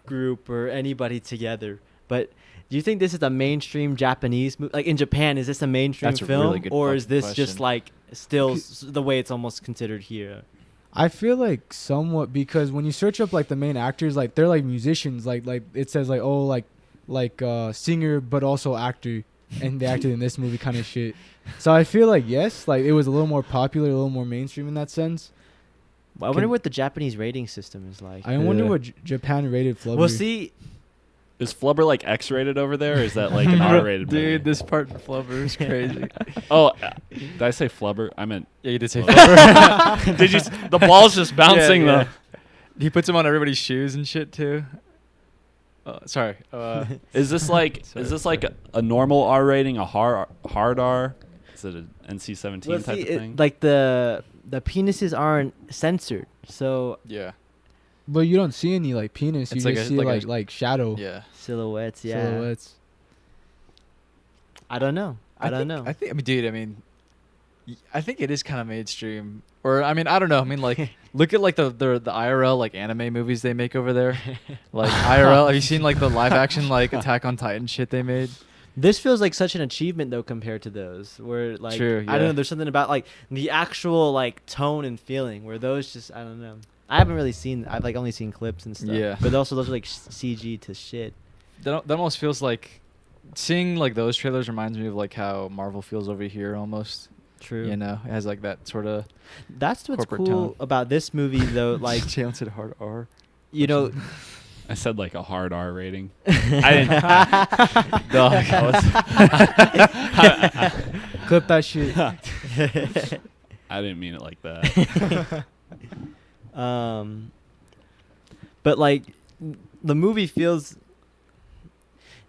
group or anybody together, but do you think this is a mainstream Japanese movie? Like in Japan, is this a mainstream That's a film, really good or is fucking this just question. like still the way it's almost considered here? I feel like somewhat because when you search up like the main actors, like they're like musicians, like it says like oh like singer but also actor, and they acted in this movie kind of shit. So I feel like yes, like it was a little more popular, a little more mainstream in that sense. I wonder what the Japanese rating system is like. I wonder Yeah. what Japan rated Flubber. Well, see, Is Flubber like X-rated over there, or is that like an R-rated movie? Dude, this part of Flubber is crazy. Oh, did I say Flubber? I meant. Yeah, you did say Oh. Flubber. Did you? The ball's just bouncing Yeah, though. He puts them on everybody's shoes and shit too. Sorry. Is this like a normal R rating, a hard R? Is it an NC-17 well, type see, of thing? like the penises aren't censored, so Yeah. But you don't see any like penis. It's You like just a- see like a- like shadow Yeah. silhouettes. Yeah, silhouettes. I don't know. I don't know. I think. I mean, dude. I mean, I think it is kind of mainstream. Or I mean, I don't know. I mean, like, look at like the IRL like anime movies they make over there. Like IRL. Have you seen like the live action like Attack on Titan shit they made? This feels like such an achievement though compared to those where like True, I don't yeah. know, there's something about like the actual like tone and feeling where those just I don't know. I haven't really seen I've like only seen clips and stuff. Yeah. But also those are like CG to shit. That almost feels like seeing like those trailers reminds me of like how Marvel feels over here almost. True. You know, it has like that sort of. That's what's corporate cool tone. about this movie though, like Jalen said hard R. you know I said like a hard R rating. I didn't. Dog. Clip that shit. I didn't mean it like that. But like the movie feels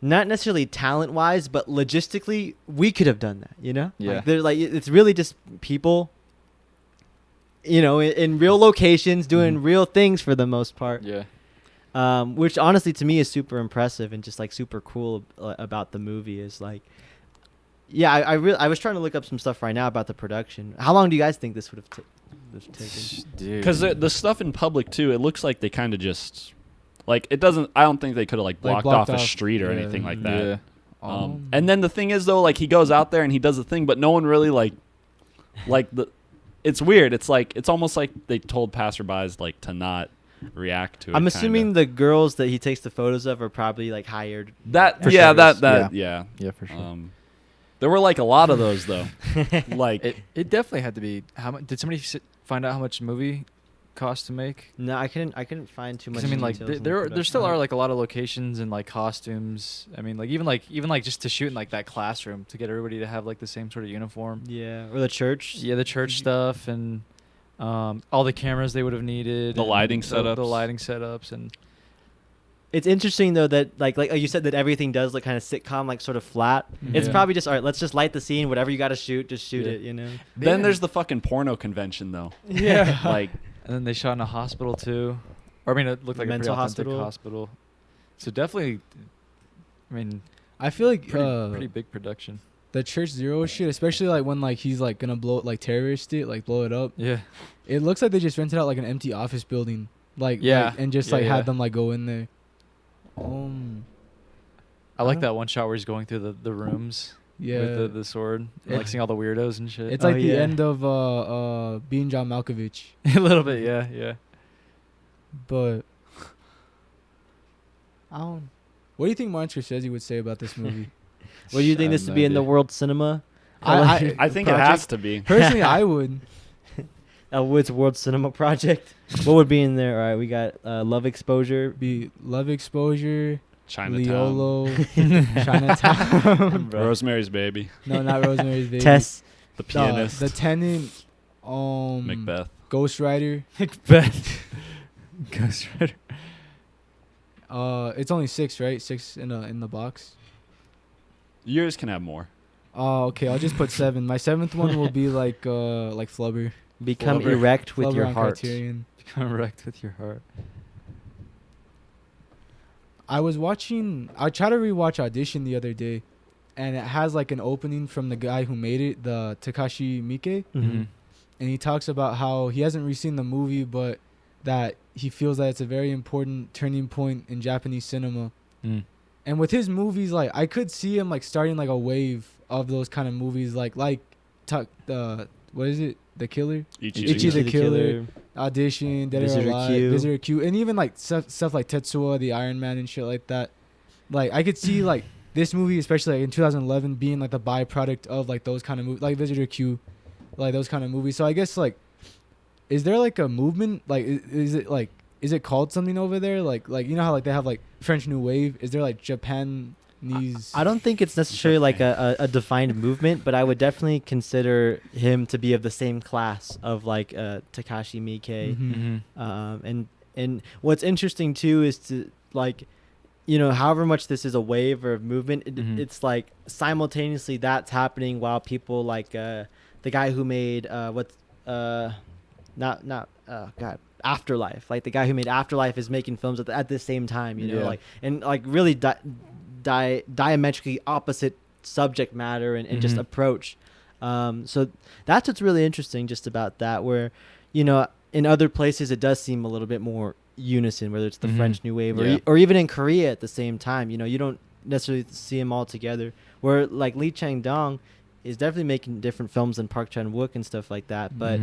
not necessarily talent wise, but logistically we could have done that, you know? Yeah. Like they're like it's really just people in real locations, doing real things for the most part. Yeah. Which honestly to me is super impressive and just like super cool about the movie is like, yeah, I was trying to look up some stuff right now about the production. How long do you guys think this would have taken? Because the stuff in public too, it looks like they kind of just like it doesn't. I don't think they could have like blocked off a street or anything like that. Yeah. And then the thing is though, like he goes out there and he does the thing, but no one really like the. It's weird. It's like it's almost like they told passerbys like to not react to it. I'm assuming the girls that he takes the photos of are probably like hired. Yeah, for sure. There were like a lot of those though. Like it definitely had to be. How much did somebody find out how much movie cost to make? No, I couldn't find too much. I mean, like details in there still are like a lot of locations and like costumes. I mean, like even just to shoot in like that classroom to get everybody to have like the same sort of uniform. Yeah, or the church. Yeah, the church stuff and all the cameras they would have needed. The lighting setups. The lighting setups and. It's interesting though that like you said that everything does look kind of sitcom, like sort of flat. It's probably just all right. Let's just light the scene. Whatever you got to shoot, just shoot it. Then there's the fucking porno convention though. Yeah. Like. And then they shot in a hospital too, or I mean, it looked like a pretty authentic hospital. So definitely, I mean, I feel like pretty big production. The Church Zero shit, especially like when like he's like gonna blow it, like terrorist it, like blow it up. Yeah. It looks like they just rented out like an empty office building, like and just had them like go in there. I like that one shot where he's going through the rooms. Yeah. With the sword, and, like seeing all the weirdos and shit. It's like the end of Being John Malkovich. A little bit, yeah. But what do you think Martin Scorsese would say about this movie? What do you think this would be in the world cinema? I think it has to be. Personally, I would. Wood's World Cinema Project. What would be in there? All right, we got Love Exposure. Be Love Exposure. Chinatown. Leolo. Chinatown. Rosemary's Baby. No, not Rosemary's Baby. Tess. The Pianist. The Tenant. Macbeth. Ghost Rider. Macbeth. Ghost Rider. It's only 6, right? 6 in the box. Yours can have more. Oh, okay. I'll just put 7. My 7th one will be like Flubber. Become erect with your heart. Become erect with your heart. I tried to rewatch Audition the other day, and it has like an opening from the guy who made it, the Takashi Miike. Mm-hmm. And he talks about how he hasn't really seen the movie, but that he feels that it's a very important turning point in Japanese cinema. Mm. And with his movies, like I could see him like starting like a wave of those kind of movies, what is it? The Killer? Ichi the Killer. Audition, Dead or Alive, Visitor Q, and even like stuff like Tetsuo, the Iron Man and shit like that. Like I could see like this movie, especially like in 2011, being like the byproduct of like those kind of movies, like Visitor Q, like those kind of movies. So I guess like, is there like a movement? Like, is it called something over there? Like you know how like they have like French New Wave? Is there like Japanese? I don't think it's necessarily like a defined movement, but I would definitely consider him to be of the same class of like Takashi Miike. Mm-hmm. And what's interesting too is to like, however much this is a wave or a movement, it's like simultaneously that's happening while people like the guy who made Afterlife, like the guy who made Afterlife is making films at the same time, like and like really diametrically opposite subject matter and just approach. So that's what's really interesting just about that, where in other places it does seem a little bit more unison, whether it's the French New Wave or even in Korea at the same time. You don't necessarily see them all together, where like Lee Chang-dong is definitely making different films than Park Chan-wook and stuff like that, but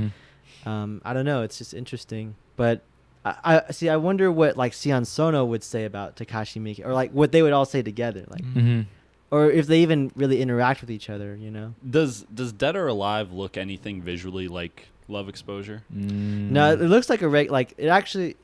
I don't know, it's just interesting. But I wonder what like Sion Sono would say about Takashi Miike, or like what they would all say together, like, or if they even really interact with each other. Does Dead or Alive look anything visually like Love Exposure? No, it looks like it actually.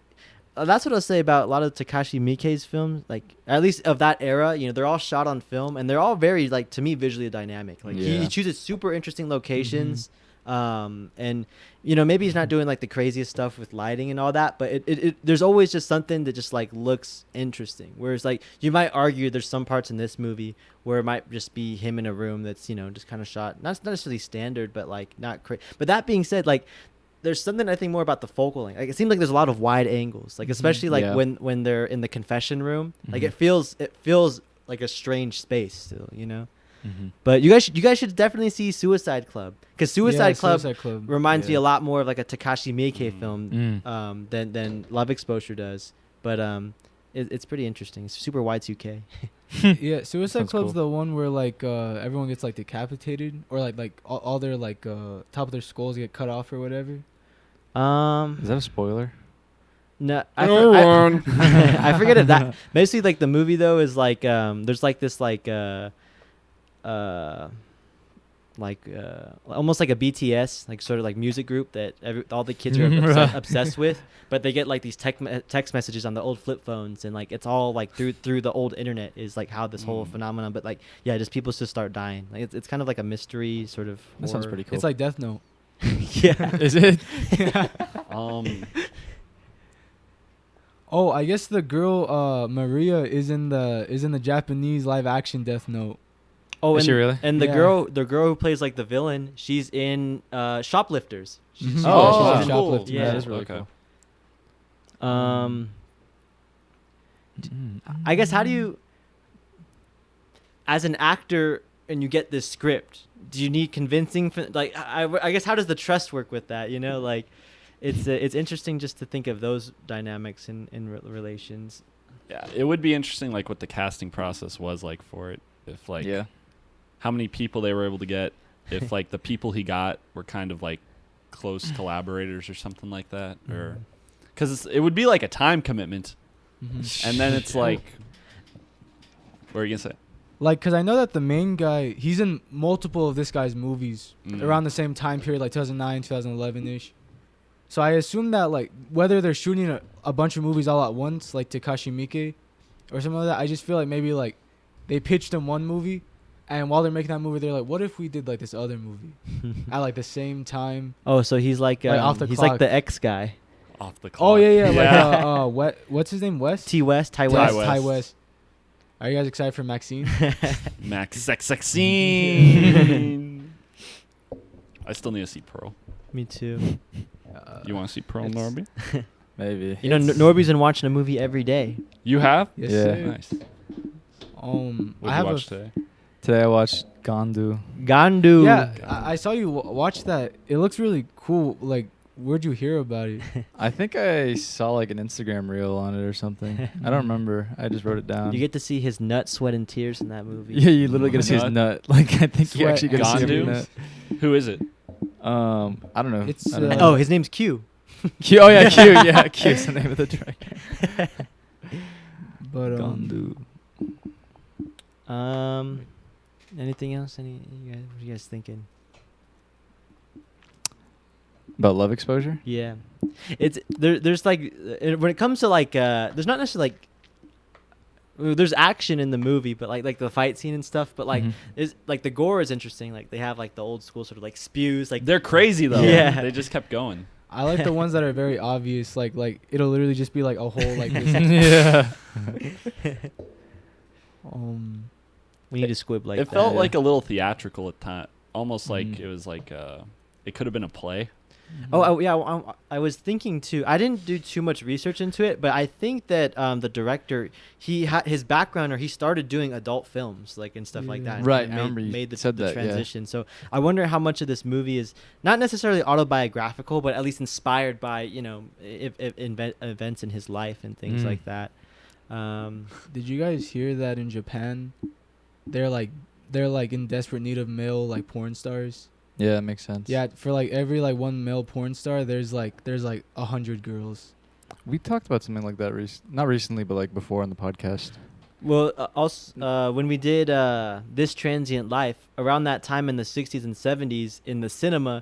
That's what I'll say about a lot of Takashi Miike's films, like at least of that era. They're all shot on film, and they're all very like, to me, visually dynamic. Like he chooses super interesting locations. And maybe he's not doing like the craziest stuff with lighting and all that, but it there's always just something that just like looks interesting. Whereas like you might argue there's some parts in this movie where it might just be him in a room that's just kind of shot not necessarily standard, but like not crazy. But that being said, like there's something I think more about the focal length. Like it seems like there's a lot of wide angles, like especially like Yeah. when they're in the confession room. Like Mhm. it feels like a strange space still, you know. Mhm. But you guys should definitely see Suicide Club, because Suicide Club reminds me Yeah. a lot more of like a Takashi Miike Mm. film Mm. than Love Exposure does. But it's pretty interesting. It's super Y2K. Yeah, Suicide Sounds Club's cool. the one where like everyone gets like decapitated, or like all their like top of their skulls get cut off or whatever. Is that a spoiler? No, I I forget if that. Basically, like the movie though is like there's like this almost like a BTS, like sort of like music group that all the kids are obsessed with, but they get like these text messages on the old flip phones, and like it's all like through the old internet is like how this whole phenomenon. But like yeah, just people just start dying. Like it's kind of like a mystery sort of. That sounds horror. pretty cool. It's like Death Note. Yeah. Is it? Oh, I guess the girl Maria is in the Japanese live action Death Note. Oh, Is and, she really? and the Yeah. girl who plays like the villain, she's in Shoplifters. Mhm. Oh, she's wow. cool. shoplifting. Yeah. That is really Okay. cool. I guess how do you, as an actor, and you get this script, do you need convincing? Like, I guess how does the trust work with that? You know, like, it's interesting just to think of those dynamics in relations. Yeah, it would be interesting, like what the casting process was like for it. If like, Yeah. how many people they were able to get. If like the people he got were kind of like close collaborators or something like that, or because it would be like a time commitment, Mhm. and then it's like, what are you gonna say? Like, cause I know that the main guy, he's in multiple of this guy's movies around the same time period, like 2009, 2011 ish. So I assume that like whether they're shooting a bunch of movies all at once, like Takashi Miike, or something like that, I just feel like maybe like they pitched him one movie, and while they're making that movie, they're like, what if we did like this other movie at like the same time? Oh, so he's like off the he's clock. like the X guy, Off the clock. Oh yeah, like what's his name? West? T West, Ty Ty West. West. Ty West. Are you guys excited for Maxine? Max Sexine. I still need to see Pearl. Me too. You want to see Pearl, it's- Norby? Maybe. You know, Norby's been watching a movie every day. You have? Yes, Yeah. sir. Nice. I What did you have watch today? Today I watched Gandu. Gandu. Yeah, I saw you watch that. It looks really cool. Like, where'd you hear about it? I think I saw like an Instagram reel on it or something. I don't remember. I just wrote it down. You get to see his nut, sweat, and tears in that movie. Yeah, you literally get to see his Nut. nut. Like I think you Sweat actually get to see Gandu? his nut. Who is it? I don't know. It's, I don't know. Oh, his name's Q. Q. Oh yeah, Q. Yeah, Q is the name of the director. But Gandu. Anything else? What are you guys thinking? About love exposure? Yeah, it's there's like when it comes to like there's not necessarily like there's action in the movie, but like the fight scene and stuff. But like Mhm. is like the gore is interesting. Like they have like the old school sort of like spews. Like They're crazy though. Yeah. They just kept going. I like the ones that are very obvious. Like it'll literally just be like a whole like this. Yeah. we need to squib like It that. felt Yeah. like a little theatrical at time. Almost like Mhm. it was like it could have been a play. Oh yeah, I was thinking too. I didn't do too much research into it, but I think that the director his background or he started doing adult films like and stuff like that. and Right, made, I remember you made the, said the that, yeah. transition. So I wonder how much of this movie is not necessarily autobiographical, but at least inspired by events in his life and things Mm. like that. Did you guys hear that in Japan, they're like in desperate need of male like porn stars? Yeah, that makes sense. Yeah, for like every like one male porn star, there's like 100 girls. We talked about something like that not recently, but like before on the podcast. Well, also when we did This Transient Life, around that time in the 60s and 70s in the cinema,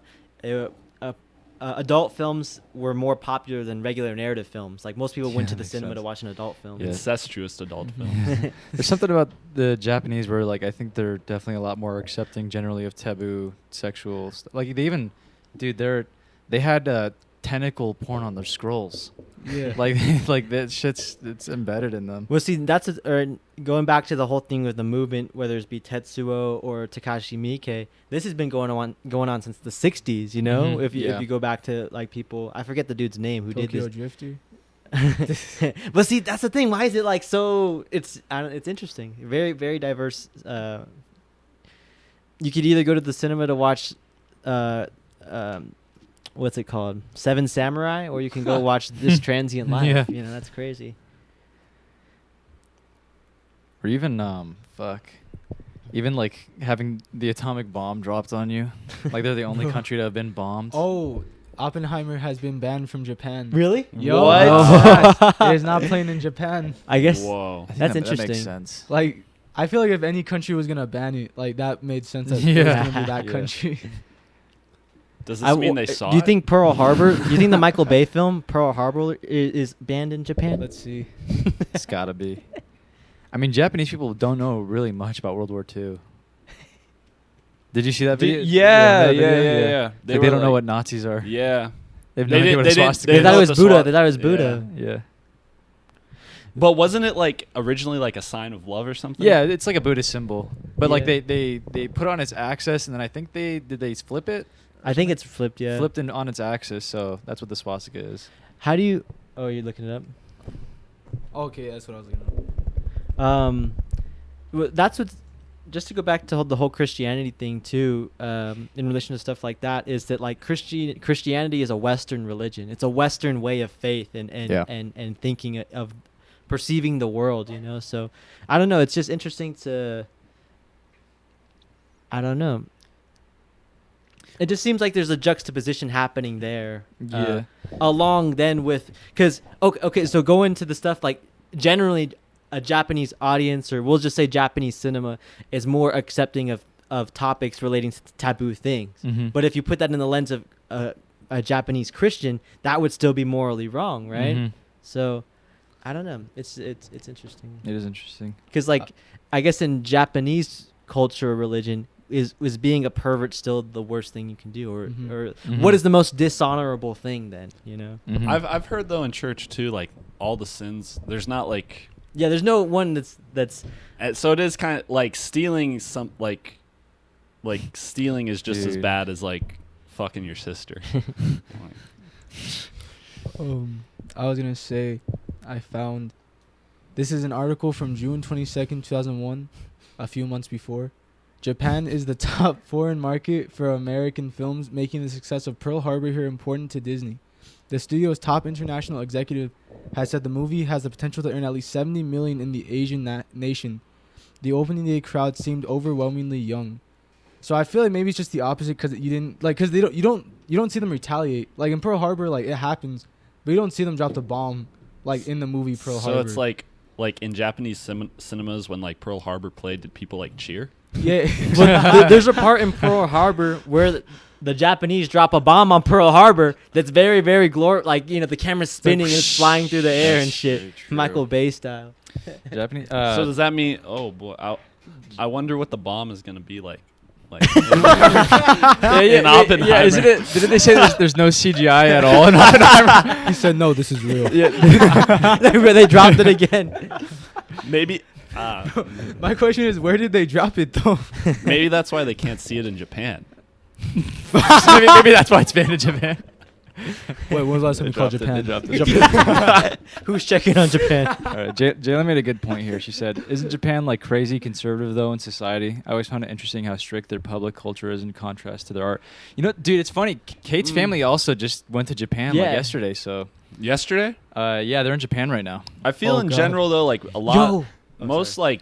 adult films were more popular than regular narrative films. Like most people went Yeah, to the makes cinema to sense. watch an adult film. Yeah. Incestuous adult films. There's something about the Japanese where like I think they're definitely a lot more accepting generally of taboo sexual stuff. Like they even, dude, they had tentacle porn on their scrolls. Yeah. like that shit's it's embedded in them. Well, see, going back to the whole thing with the movement, whether it be Tetsuo or Takashi Miike. This has been going on since the '60s. You know, Mhm, if yeah. you go back to like people, I forget the dude's name who Tokyo did Drifter. this. But see, that's the thing. Why is it like so? It's interesting. Very very diverse. You could either go to the cinema to watch. What's it called? Seven Samurai, or you can go watch This Transient Life. Yeah. You know, that's crazy. Or even even like having the atomic bomb dropped on you. Like they're the only country to have been bombed. Oh, Oppenheimer has been banned from Japan. Really? Yo, What? yes, it is not playing in Japan. I guess. Whoa. I think That's that makes interesting. sense. Like, I feel like if any country was gonna ban it, like that made sense. That it was Yeah. gonna be that Yeah. country. Does this mean they saw Do you it? think Pearl Harbor? Do you think the Michael Bay film Pearl Harbor is banned in Japan? Let's see. It's gotta be. I mean, Japanese people don't know really much about World War II. Did you see that video? Yeah, that yeah, video? yeah. Like, they don't know what Nazis are. Yeah. They have They no idea did- what they a did- swastika They they thought know it what was the Buddha. swat- They thought it was Yeah. Buddha. Yeah. But wasn't it like originally like a sign of love or something? Yeah, it's like a Buddhist symbol. But like Yeah. they put on its axis, and then I think they flip it? I think it's flipped. Yeah. Flipped on its axis, so that's what the swastika is. How do you? Oh, you're looking it up. Okay, that's what I was looking at. That's what. Just to go back to the whole Christianity thing too, in relation to stuff like that, is that like Christianity is a Western religion. It's a Western way of faith and Yeah. and thinking of perceiving the world. You know, so I don't know. It's just interesting to. I don't know. It just seems like there's a juxtaposition happening there. Yeah. Along then with, because okay, so go into the stuff like generally a Japanese audience, or we'll just say Japanese cinema, is more accepting of topics relating to taboo things. Mm-hmm. But if you put that in the lens of a Japanese Christian, that would still be morally wrong, right? Mm-hmm. So I don't know. It's interesting It is interesting. because like I guess in Japanese culture or religion is being a pervert still the worst thing you can do, or Mhm. or Mhm. what is the most dishonorable thing then? You know. Mhm. I've heard though in church too, like all the sins. There's not like. Yeah, there's no one that's So it is kind of like stealing some like stealing is just as Dude. bad as like fucking your sister. Like, I was gonna say, I found. This is an article from June 22nd, 2001, a few months before. Japan is the top foreign market for American films, making the success of Pearl Harbor here important to Disney. The studio's top international executive has said the movie has the potential to earn at least $70 million in the Asian nation. The opening day crowd seemed overwhelmingly young. So I feel like maybe it's just the opposite, because you didn't like, because you don't see them retaliate. Like in Pearl Harbor, like it happens, but you don't see them drop the bomb like in the movie Pearl so Harbor. it's like in Japanese cinemas when like Pearl Harbor played, did people like cheer? yeah. But there's a part in Pearl Harbor where the Japanese drop a bomb on Pearl Harbor that's very, very like, you know, the camera's spinning and it's flying through the air and shit. very true. Michael Bay style. Japanese. So does that mean? Oh boy, I wonder what the bomb is gonna be like. Like in Oppenheimer. Yeah, isn't it? Didn't they say there's no CGI at all in Oppenheimer? He said, no, this is real. Where they dropped it again. Maybe. My question is, where did they drop it, though? Maybe that's why they can't see it in Japan. maybe that's why it's banned in Japan. Wait, when was the last time They you called dropped it, Japan? they Who's checking on Japan? All right, Jayla made a good point here. She said, "Isn't Japan like crazy conservative though in society? I always found it interesting how strict their public culture is in contrast to their art." You know, dude, it's funny. Kate's family also just went to Japan like Yeah. yesterday. So, Yesterday, yeah, they're in Japan right now. I feel Oh, in God. general though, like a lot, Yo. most sorry. like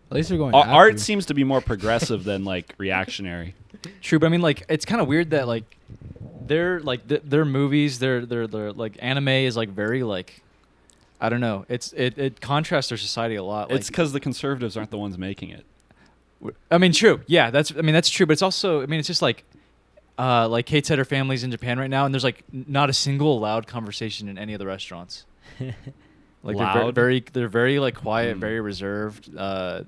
At least they're going art after. seems to be more progressive than like reactionary. True, but I mean, like, it's kind of weird that like their their movies, their like anime is like very like, I don't know. It contrasts their society a lot. It's because the conservatives aren't the ones making it. I mean, true. Yeah, that's true. But it's also, I mean, it's just like Kate said, her family's in Japan right now, and there's like not a single loud conversation in any of the restaurants. Like Loud? they're very like quiet, very reserved. They're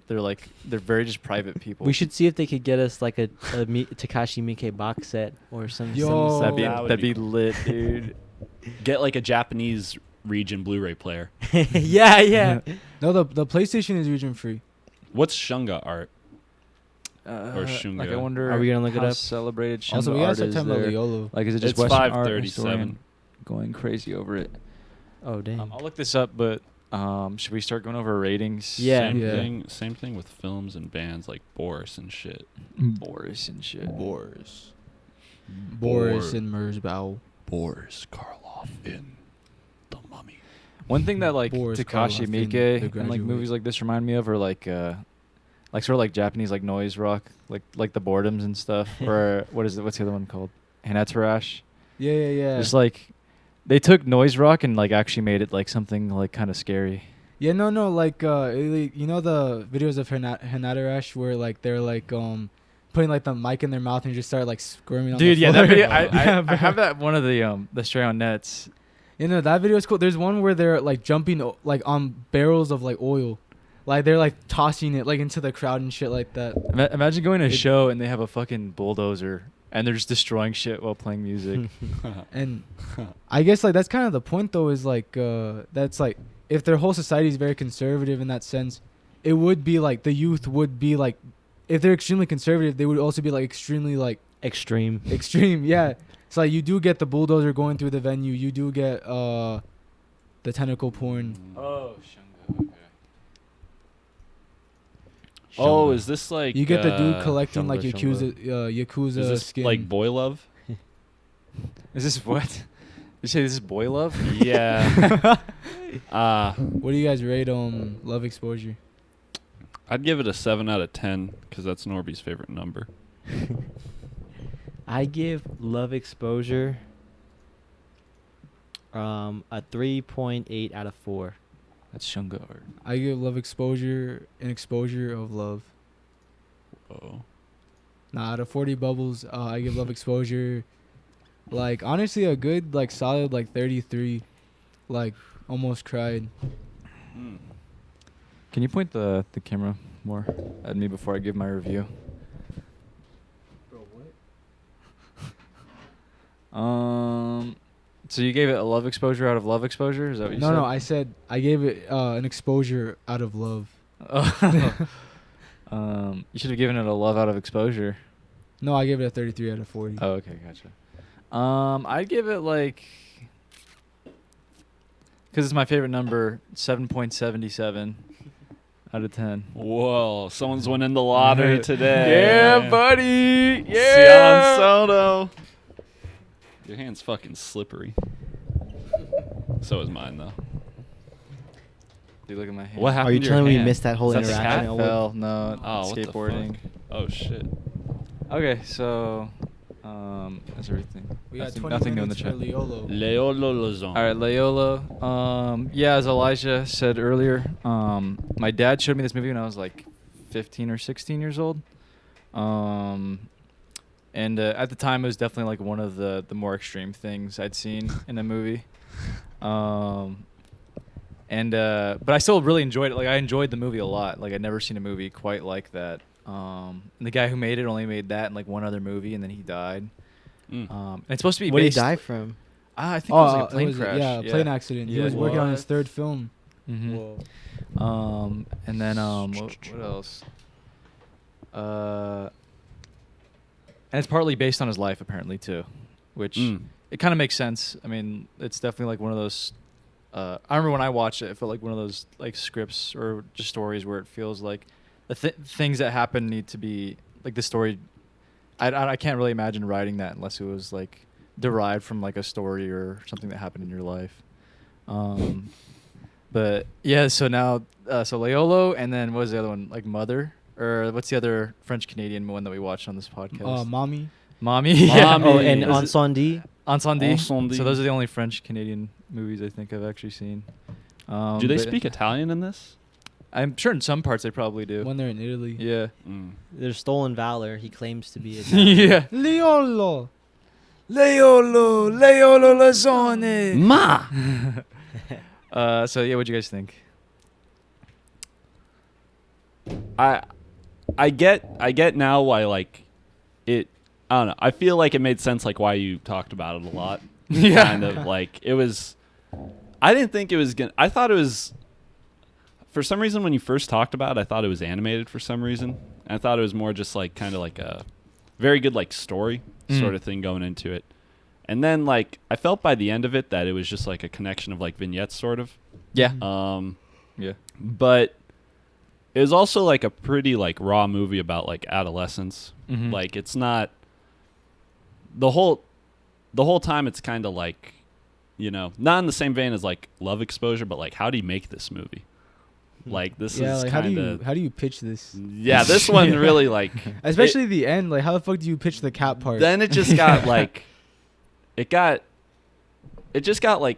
very just private people. We should see if they could get us like Takashi Miike box set or some. Yo. some That'd be That would that'd be be lit, dude. Get like a Japanese region Blu-ray player. Yeah. No, the PlayStation is region free. What's Shunga art? Or Shunga. Like I wonder Are we gonna look it how up? celebrated Shunga Also, we art got is September there. Leolo. Like, is it just It's Western art? 537. Historian going crazy over it. Oh damn. I'll look this up, but should we start going over ratings? Yeah. Same thing with films and bands like Boris and shit. Boris and shit. Boris and Merzbow. Boris Karloff in The Mummy. One thing that like Boris Takashi Karloff in The Miike and like Graduate. movies like this remind me of are like sort of like Japanese like noise rock, like the Boredoms and stuff. Or what's the other one called? Hanatarash. Yeah. Just like they took noise rock and like actually made it like something like kind of scary. Yeah, no, like you know the videos of Hanatarash where like they're like putting like the mic in their mouth and just start like squirming on Dude, the yeah, floor. that video, Yeah, I have that one of the stray on nets. You know that video is cool. There's one where they're like jumping like on barrels of like oil, like they're like tossing it like into the crowd and shit like that. Imagine going to a show and they have a fucking bulldozer and they're just destroying shit while playing music. And I guess like that's kind of the point though, is like that's like if their whole society is very conservative in that sense, it would be like the youth would be like, if they're extremely conservative, they would also be like extremely like Extreme. yeah. So like you do get the bulldozer going through the venue, you do get the tentacle porn. Oh, Shunga. Okay. Oh, is this like You get the dude collecting Shunga, like Yakuza is this skin. like boy love? Is this what? Did you say this is boy love? Yeah. What do you guys rate Love Exposure? I'd give it a 7 out of 10 because that's Norby's favorite number. I give Love Exposure a 3.8 out of 4. That's Shunga art. I give Love Exposure an exposure of love. Whoa. Nah, out of 40 bubbles, I give Love Exposure like honestly a good like solid like 33. Like almost cried. Can you point the camera more at me before I give my review? Bro, what? So you gave it a love exposure out of love exposure? Is that what you said? No, I said I gave it an exposure out of love. You should have given it a love out of exposure. No, I gave it a 33 out of 40. Oh, okay, gotcha. I'd give it like, because it's my favorite number, 7.77 out of 10. Whoa, someone's winning the lottery today. Yeah, buddy. Yeah. Sion Soto. Your hand's fucking slippery. So is mine, though. Dude, look at my hand. What happened Are you to your telling me we hand? missed that whole Is that the interaction? cat? What- Fell. No, Oh, what the skateboarding. fuck? Oh, shit. Okay, so that's everything. We got nothing, 20 nothing new in the minutes chat. for Leolo. Leolo Lozon. All right, Leolo. Yeah, as Elijah said earlier, my dad showed me this movie when I was like 15 or 16 years old. And at the time, it was definitely like one of the more extreme things I'd seen in a movie. But I still really enjoyed it. Like I enjoyed the movie a lot. Like I'd never seen a movie quite like that. And the guy who made it only made that and like one other movie, and then he died. And it's supposed to be What did he based. die from? I think it was like a plane it was crash. Yeah, plane accident. He Yeah. was working on his What? third film. Mm-hmm. Whoa. And then what else? And it's partly based on his life apparently too, which it kind of makes sense. I mean, it's definitely like one of those. I remember when I watched it, it felt like one of those like scripts or just stories where it feels like the things that happen need to be like the story. I can't really imagine writing that unless it was like derived from like a story or something that happened in your life. But yeah, so now so Leolo, and then what was the other one? Like Mother, or what's the other French Canadian one that we watched on this podcast? Mommy. Mommy. Yeah. Oh, and Is it- Ensemble. Ensemble. Ensemble. So those are the only French Canadian movies I think I've actually seen. Do they but speak Italian in this? I'm sure in some parts they probably do. When they're in Italy. Yeah. There's Stolen Valor. He claims to be Italian. Yeah. Leolo. Leolo Lazzone. Ma. So yeah, what'd you guys think? I get now why like it. I don't know. I feel like it made sense like why you talked about it a lot. Yeah. kind of like it was. I didn't think it was gonna. I thought it was. For some reason, when you first talked about it, I thought it was animated. For some reason, I thought it was more just like kind of like a very good like story sort of thing going into it. And then like I felt by the end of it that it was just like a connection of like vignettes, sort of. Yeah. Yeah. But it was also like a pretty like raw movie about like adolescence. Mm-hmm. Like it's not the whole time. It's kind of like, not in the same vein as like Love Exposure, but like how do you make this movie? Like this is like kind of how do you pitch this? Yeah, this one really like especially the end. Like how the fuck do you pitch the cat part? Then it just got like it just got like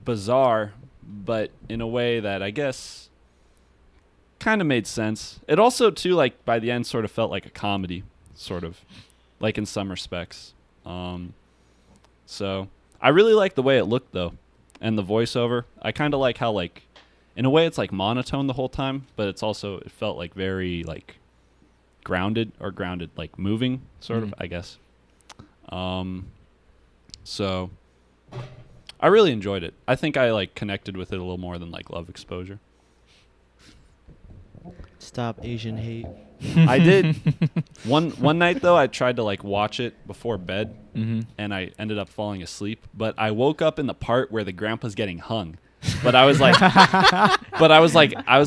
bizarre, but in a way that I guess kind of made sense. It also too like by the end sort of felt like a comedy, sort of like in some respects. So I really like the way it looked though, and the voiceover. I kind of like how like in a way it's like monotone the whole time, but it felt like very like grounded like moving sort of, I guess. So I really enjoyed it. I think I like connected with it a little more than like Love Exposure. Stop Asian hate. I did one night though. I tried to like watch it before bed, and I ended up falling asleep. But I woke up in the part where the grandpa's getting hung. But I was like, I was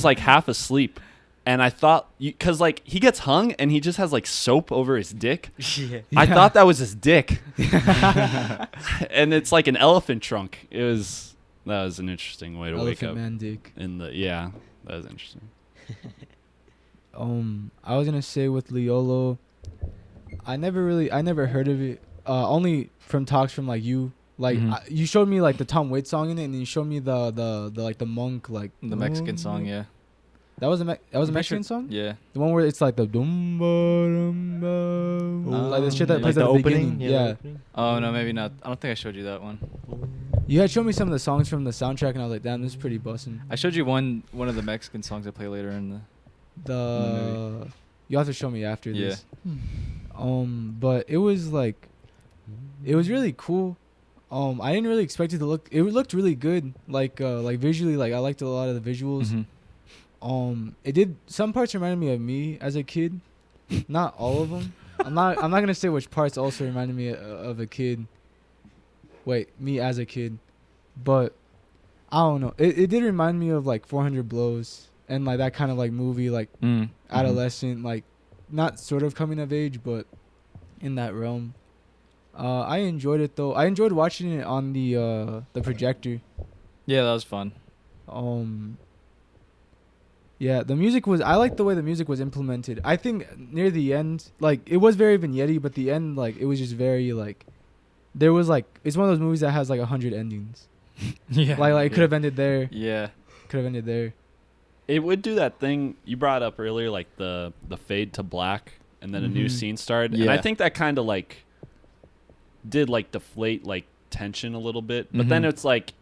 like half asleep, and I thought because like he gets hung and he just has like soap over his dick. Yeah. I thought that was his dick, and it's like an elephant trunk. That was an interesting way to wake Elephant up. man dick. That was interesting. I was gonna say with Leolo, I never heard of it. Only from talks from like you. Like you showed me like the Tom Waits song in it, and then you showed me the like the monk like The Mexican song, yeah. That was a Mexican song. Yeah. The one where it's like the dumba dumba, like the shit that Like plays the at the opening. beginning. The Yeah. opening. Oh no, maybe not. I don't think I showed you that one. You had shown me some of the songs from the soundtrack, and I was like, damn, this is pretty bussin'. I showed you one of the Mexican songs I play later in the. You have to show me after Yeah. this. But it was like, it was really cool. I didn't really expect it to look. It looked really good. Like visually, like I liked a lot of the visuals. It did. Some parts reminded me of me as a kid. Not all of them. I'm not gonna say which parts also reminded me of a kid. Wait, me as a kid, but I don't know. It did remind me of like 400 Blows and like that kind of like movie, like adolescent, like not sort of coming of age, but in that realm. I enjoyed it though. I enjoyed watching it on the projector. Yeah, that was fun. Yeah, the music was. I liked the way the music was implemented. I think near the end, like it was very vignette, but the end, like it was just very like. There was like it's one of those movies that has like 100 endings. Yeah. Like it could have ended there. Yeah. Could have ended there. It would do that thing you brought up earlier, like the fade to black, and then a new scene started. Yeah. And I think that kind of like did like deflate like tension a little bit, but then it's like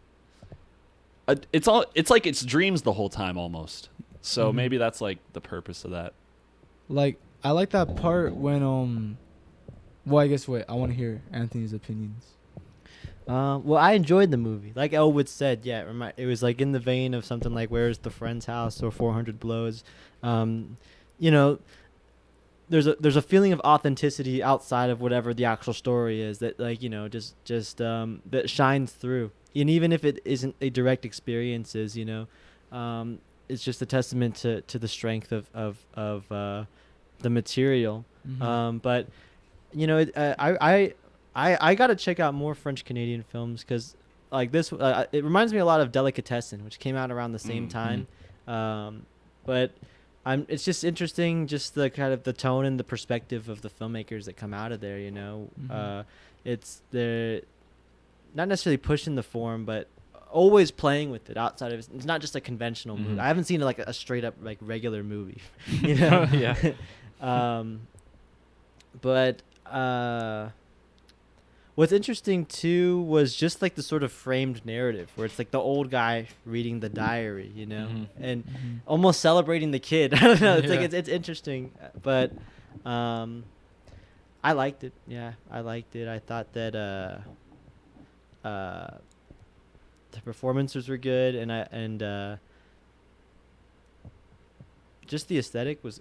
it's like it's dreams the whole time almost. So maybe that's like the purpose of that. Like I like that part when well, I guess wait, I want to hear Anthony's opinions. Well, I enjoyed the movie. Like Elwood said, yeah, it was like in the vein of something like Where's the Friend's House or 400 Blows. You know, there's a feeling of authenticity outside of whatever the actual story is that like, you know, just that shines through. And even if it isn't a direct experiences, you know, it's just a testament to the strength of the material. But you know, I gotta check out more French Canadian films because like this, it reminds me a lot of Delicatessen, which came out around the same time. But it's just interesting, just the kind of the tone and the perspective of the filmmakers that come out of there. You know, it's they're not necessarily pushing the form, but always playing with it outside of it. It's not just a conventional movie. I haven't seen like a straight up like regular movie. You know, Yeah. But what's interesting too was just like the sort of framed narrative where it's like the old guy reading the diary, you know, and almost celebrating the kid. I don't know. It's like it's interesting, but I liked it. Yeah, I liked it. I thought that the performances were good, and just the aesthetic was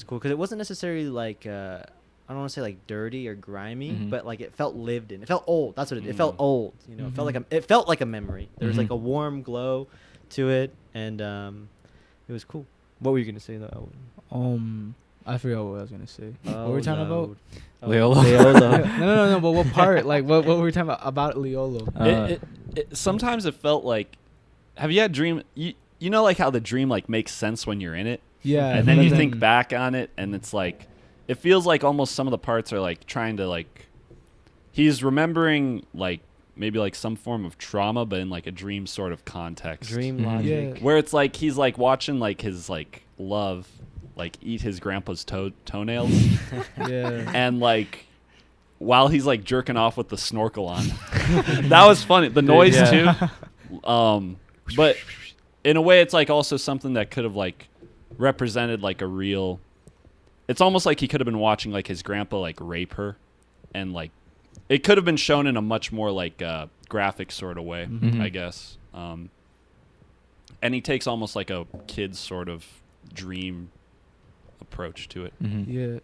cool, because it wasn't necessarily like I don't want to say like dirty or grimy, but like it felt lived in. It felt old. That's what it felt old. You know, it felt like a memory. There was like a warm glow to it, and it was cool. What were you gonna say though? I forgot what I was gonna say. What were we talking about? Leolo. No. But what part? Like, what were we talking about Leolo? Sometimes it felt like. Have you had dream? You know, like how the dream like makes sense when you're in it. Yeah. And then you think back on it, and it's like, it feels like almost some of the parts are like trying to like. He's remembering like maybe like some form of trauma, but in like a dream sort of context. Dream logic. Yeah. Where it's like he's like watching like his like love like eat his grandpa's toenails. Yeah. And like while he's like jerking off with the snorkel on. That was funny. The noise too. But in a way it's like also something that could have like represented like a real. It's almost like he could have been watching like his grandpa like rape her, and like it could have been shown in a much more like graphic sort of way, I guess. And he takes almost like a kid's sort of dream approach to it. Yeah.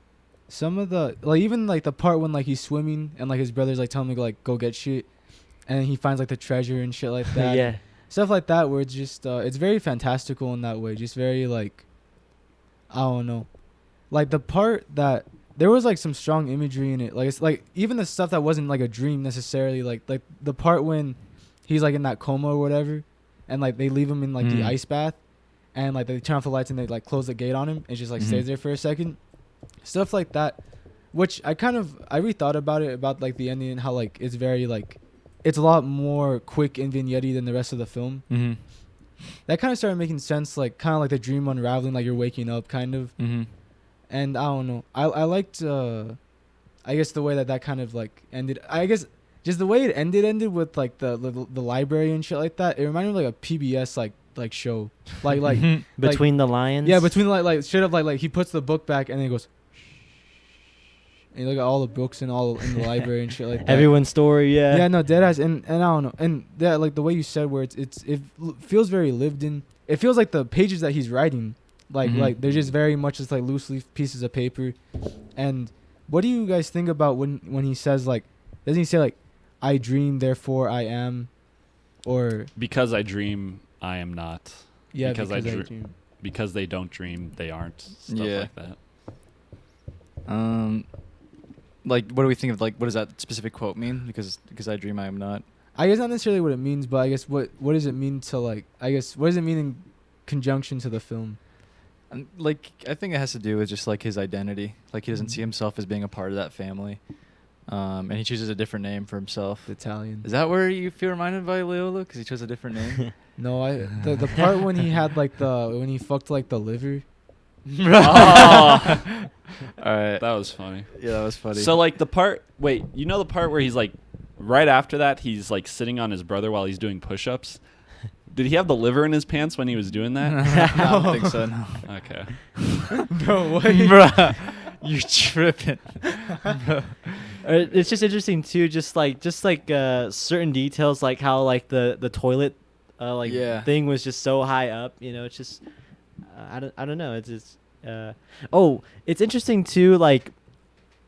Some of the like even like the part when like he's swimming and like his brother's like telling him to like go get shit, and he finds like the treasure and shit like that. Yeah. Stuff like that where it's just it's very fantastical in that way. Just very like I don't know. Like the part that there was like some strong imagery in it. Like it's like even the stuff that wasn't like a dream necessarily. Like the part when he's like in that coma or whatever, and like they leave him in like the ice bath, and like they turn off the lights and they like close the gate on him. It just like stays there for a second. Stuff like that, which I rethought about it, about like the ending and how like it's very like it's a lot more quick and vignette-y than the rest of the film. That kind of started making sense, like kind of like the dream unraveling, like you're waking up kind of. And I don't know. I liked, I guess the way that kind of like ended. I guess just the way it ended with like the library and shit like that. It reminded me of like a PBS like show, like Between the Lions. Yeah, between like straight up like he puts the book back and then he goes, and you look at all the books and all in the library and shit like that. Everyone's story. Yeah. Yeah, no, deadass, and I don't know, and yeah, like the way you said where it feels very lived in. It feels like the pages that he's writing. Like they're just very much just like loose leaf pieces of paper. And what do you guys think about when he says like, doesn't he say like, I dream therefore I am, or because I dream I am not. Yeah, because I dream. Because they don't dream they aren't. Stuff like that. Like what do we think of, like what does that specific quote mean? Because I dream I am not. I guess not necessarily what it means, but I guess what does it mean to like, I guess what does it mean in conjunction to the film? Like I think it has to do with just like his identity. Like he doesn't see himself as being a part of that family, and he chooses a different name for himself. Italian. Is that where you feel reminded by Leolo? Because he chose a different name. No, the part when he had like when he fucked like the liver. Oh. All right, that was funny. Yeah, that was funny. So like the part, wait, you know the part where he's like, right after that, he's like sitting on his brother while he's doing push-ups. Did he have the liver in his pants when he was doing that? I don't think so. No. Okay. Bro, what? Bruh, you're tripping. It's just interesting too, just like certain details, like how like the toilet thing was just so high up. You know, it's just I don't know. It's just it's interesting too, like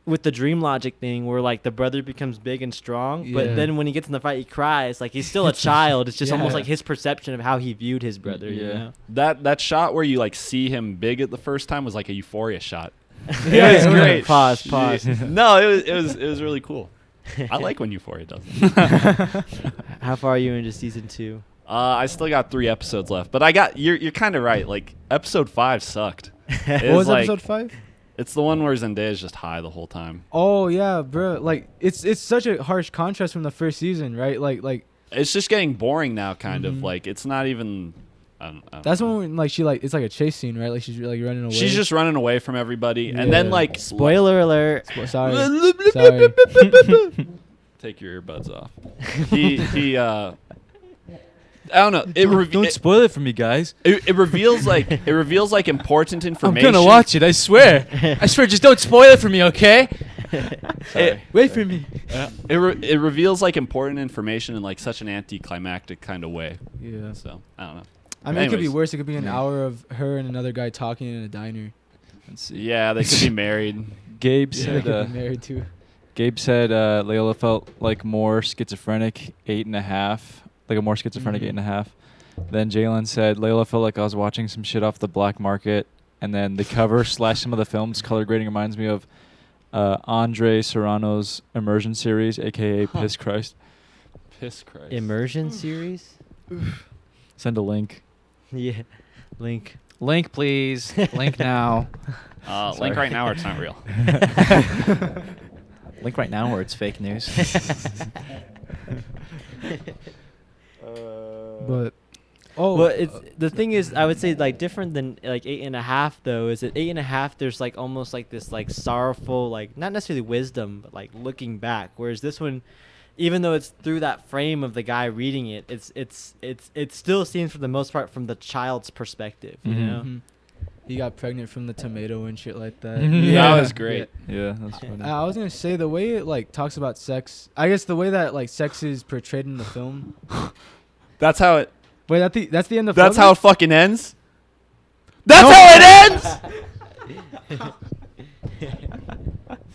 with the dream logic thing where like the brother becomes big and strong, but then when he gets in the fight he cries. Like he's still a child. It's just almost like his perception of how he viewed his brother. You know? That shot where you like see him big at the first time was like a Euphoria shot. Yeah, it was great. Pause. No, it was really cool. I like when Euphoria does it. How far are you into season 2? I still got 3 episodes left, but you're kind of right. Like episode 5 sucked. What was like, episode 5? It's the one where Zendaya's just high the whole time. Oh yeah, bro. Like it's such a harsh contrast from the first season, right? Like it's just getting boring now, kind of. Like it's not even. I don't that's know. when like she like it's like a chase scene, right? Like she's like running away. She's just running away from everybody, and then like spoiler alert. Sorry. Take your earbuds off. He I don't know. Don't spoil it for me, guys. It reveals like important information. I'm gonna watch it. I swear. I swear. Just don't spoil it for me, okay? Sorry. Wait for me. It reveals like important information in like such an anticlimactic kind of way. Yeah. So I don't know. I mean, it could be Anyways. worse. It could be an hour of her and another guy talking in a diner. Let's see. Yeah, they could be married. Gabe They said. could be married too. Gabe said Leolo felt like more schizophrenic, 8.5, like a more schizophrenic 8.5. Then Jalen said Leolo felt like I was watching some shit off the black market, and then the cover / some of the film's color grading reminds me of Andre Serrano's Immersion series, aka Piss Christ. Piss Christ. Immersion series. Send a link. Yeah, link. Link, please. Link now. Link right now or it's not real. Link right now or it's fake news. But Well, it's the thing is, I would say like different than like 8.5 though. Is at 8.5 there's like almost like this like sorrowful, like not necessarily wisdom, but like looking back. Whereas this one, even though it's through that frame of the guy reading it, it still seems for the most part from the child's perspective. You know. Mhm. He got pregnant from the tomato and shit like that. That was great. Yeah, that's funny. I was gonna say the way it like talks about sex. I guess the way that like sex is portrayed in the film. That's how it. Wait, that's the end of. That's Flubber? how it fucking ends. That's how it ends.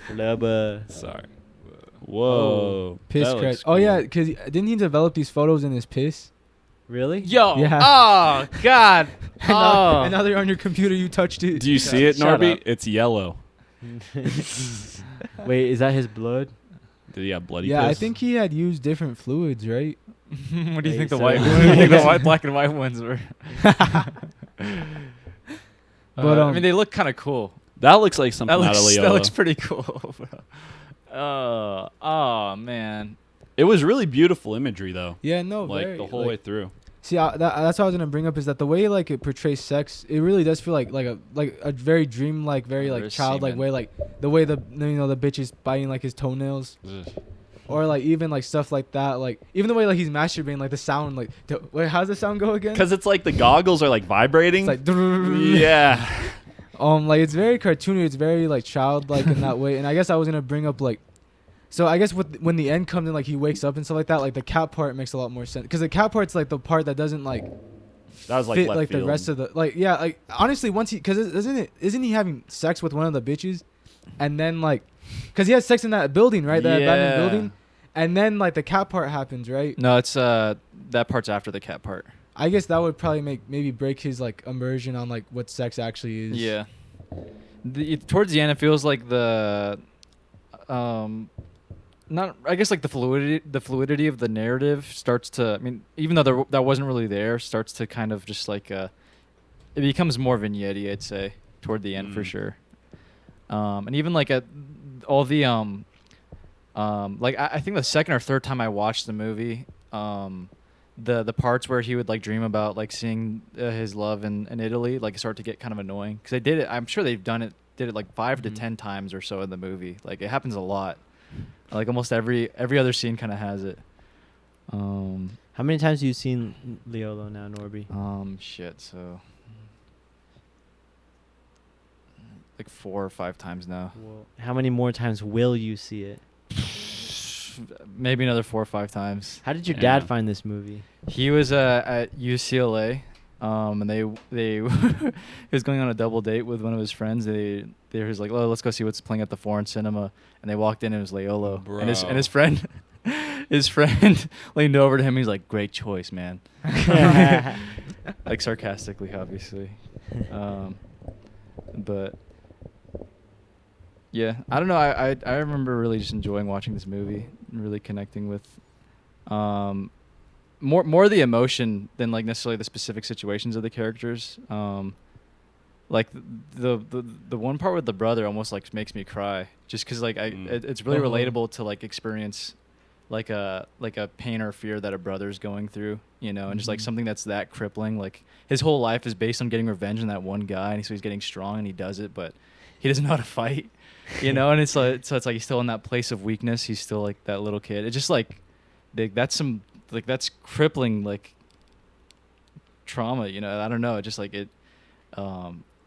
Flubber. Sorry. Whoa. Piss That Christ. looks Oh yeah, cool. because didn't he develop these photos in his piss? Really? Yo. Yeah. Oh, God. And now they're on your computer. You touched it. Do you see it, Shut Norby? up. It's yellow. Wait, is that his blood? Did he have bloody Yeah, I piss? think he had used different fluids, right? What do you think the So- white? What do you think the white, black and white ones were? But, I mean, they look kind of cool. That looks like something out of Leolo. That looks pretty cool. Oh man. It was really beautiful imagery, though. Yeah, no, Like very, the whole like- way through. See, that's what I was gonna bring up is that the way like it portrays sex, it really does feel like a very dreamlike, very like There's childlike semen. way, like the way the bitch is biting like his toenails, or like even like stuff like that, like even the way like he's masturbating, like the sound, like wait, how's the sound go again? Because it's like the goggles are like vibrating. It's like yeah. like it's very cartoony, it's very like childlike in that way, and I guess I was gonna bring up like. So I guess when the end comes in, like he wakes up and stuff like that, like the cat part makes a lot more sense because the cat part's like the part that doesn't like That was like fit left like the field. rest of the like honestly once he because isn't he having sex with one of the bitches, and then like because he has sex in that building right that abandoned Yeah. building, and then like the cat part happens right. No, it's that part's after the cat part. I guess that would probably maybe break his like immersion on like what sex actually is. Yeah. Towards the end, it feels like not I guess like the fluidity of the narrative starts to. I mean, even though that wasn't really there, starts to kind of just like it becomes more vignette-y, I'd say, toward the end for sure. And even like at all the like I think the second or third time I watched the movie, the parts where he would like dream about like seeing his love in Italy like start to get kind of annoying because they did it. I'm sure they've did it like 5 to 10 times or so in the movie. Like it happens a lot. Like almost every other scene kind of has it. How many times have you seen Leolo now, Norby? Shit. So like 4 or 5 times now. Well, how many more times will you see it? Maybe another 4 or 5 times. How did your Yeah. dad find this movie? He was at UCLA, and they he was going on a double date with one of his friends. They were just like, "Oh, let's go see what's playing at the foreign cinema." And they walked in, and it was Leolo, and his friend leaned over to him. He's like, "Great choice, man," like sarcastically, obviously. But yeah, I don't know. I remember really just enjoying watching this movie and really connecting with more the emotion than like necessarily the specific situations of the characters. Like the one part with the brother almost like makes me cry just because like it's really relatable to like experience like a pain or fear that a brother's going through, you know, and just like something that's that crippling. Like his whole life is based on getting revenge on that one guy, and so he's getting strong and he does it, but he doesn't know how to fight, you know. And it's like so it's like he's still in that place of weakness. He's still like that little kid. It's just like that's crippling like trauma, you know. I don't know. It just like it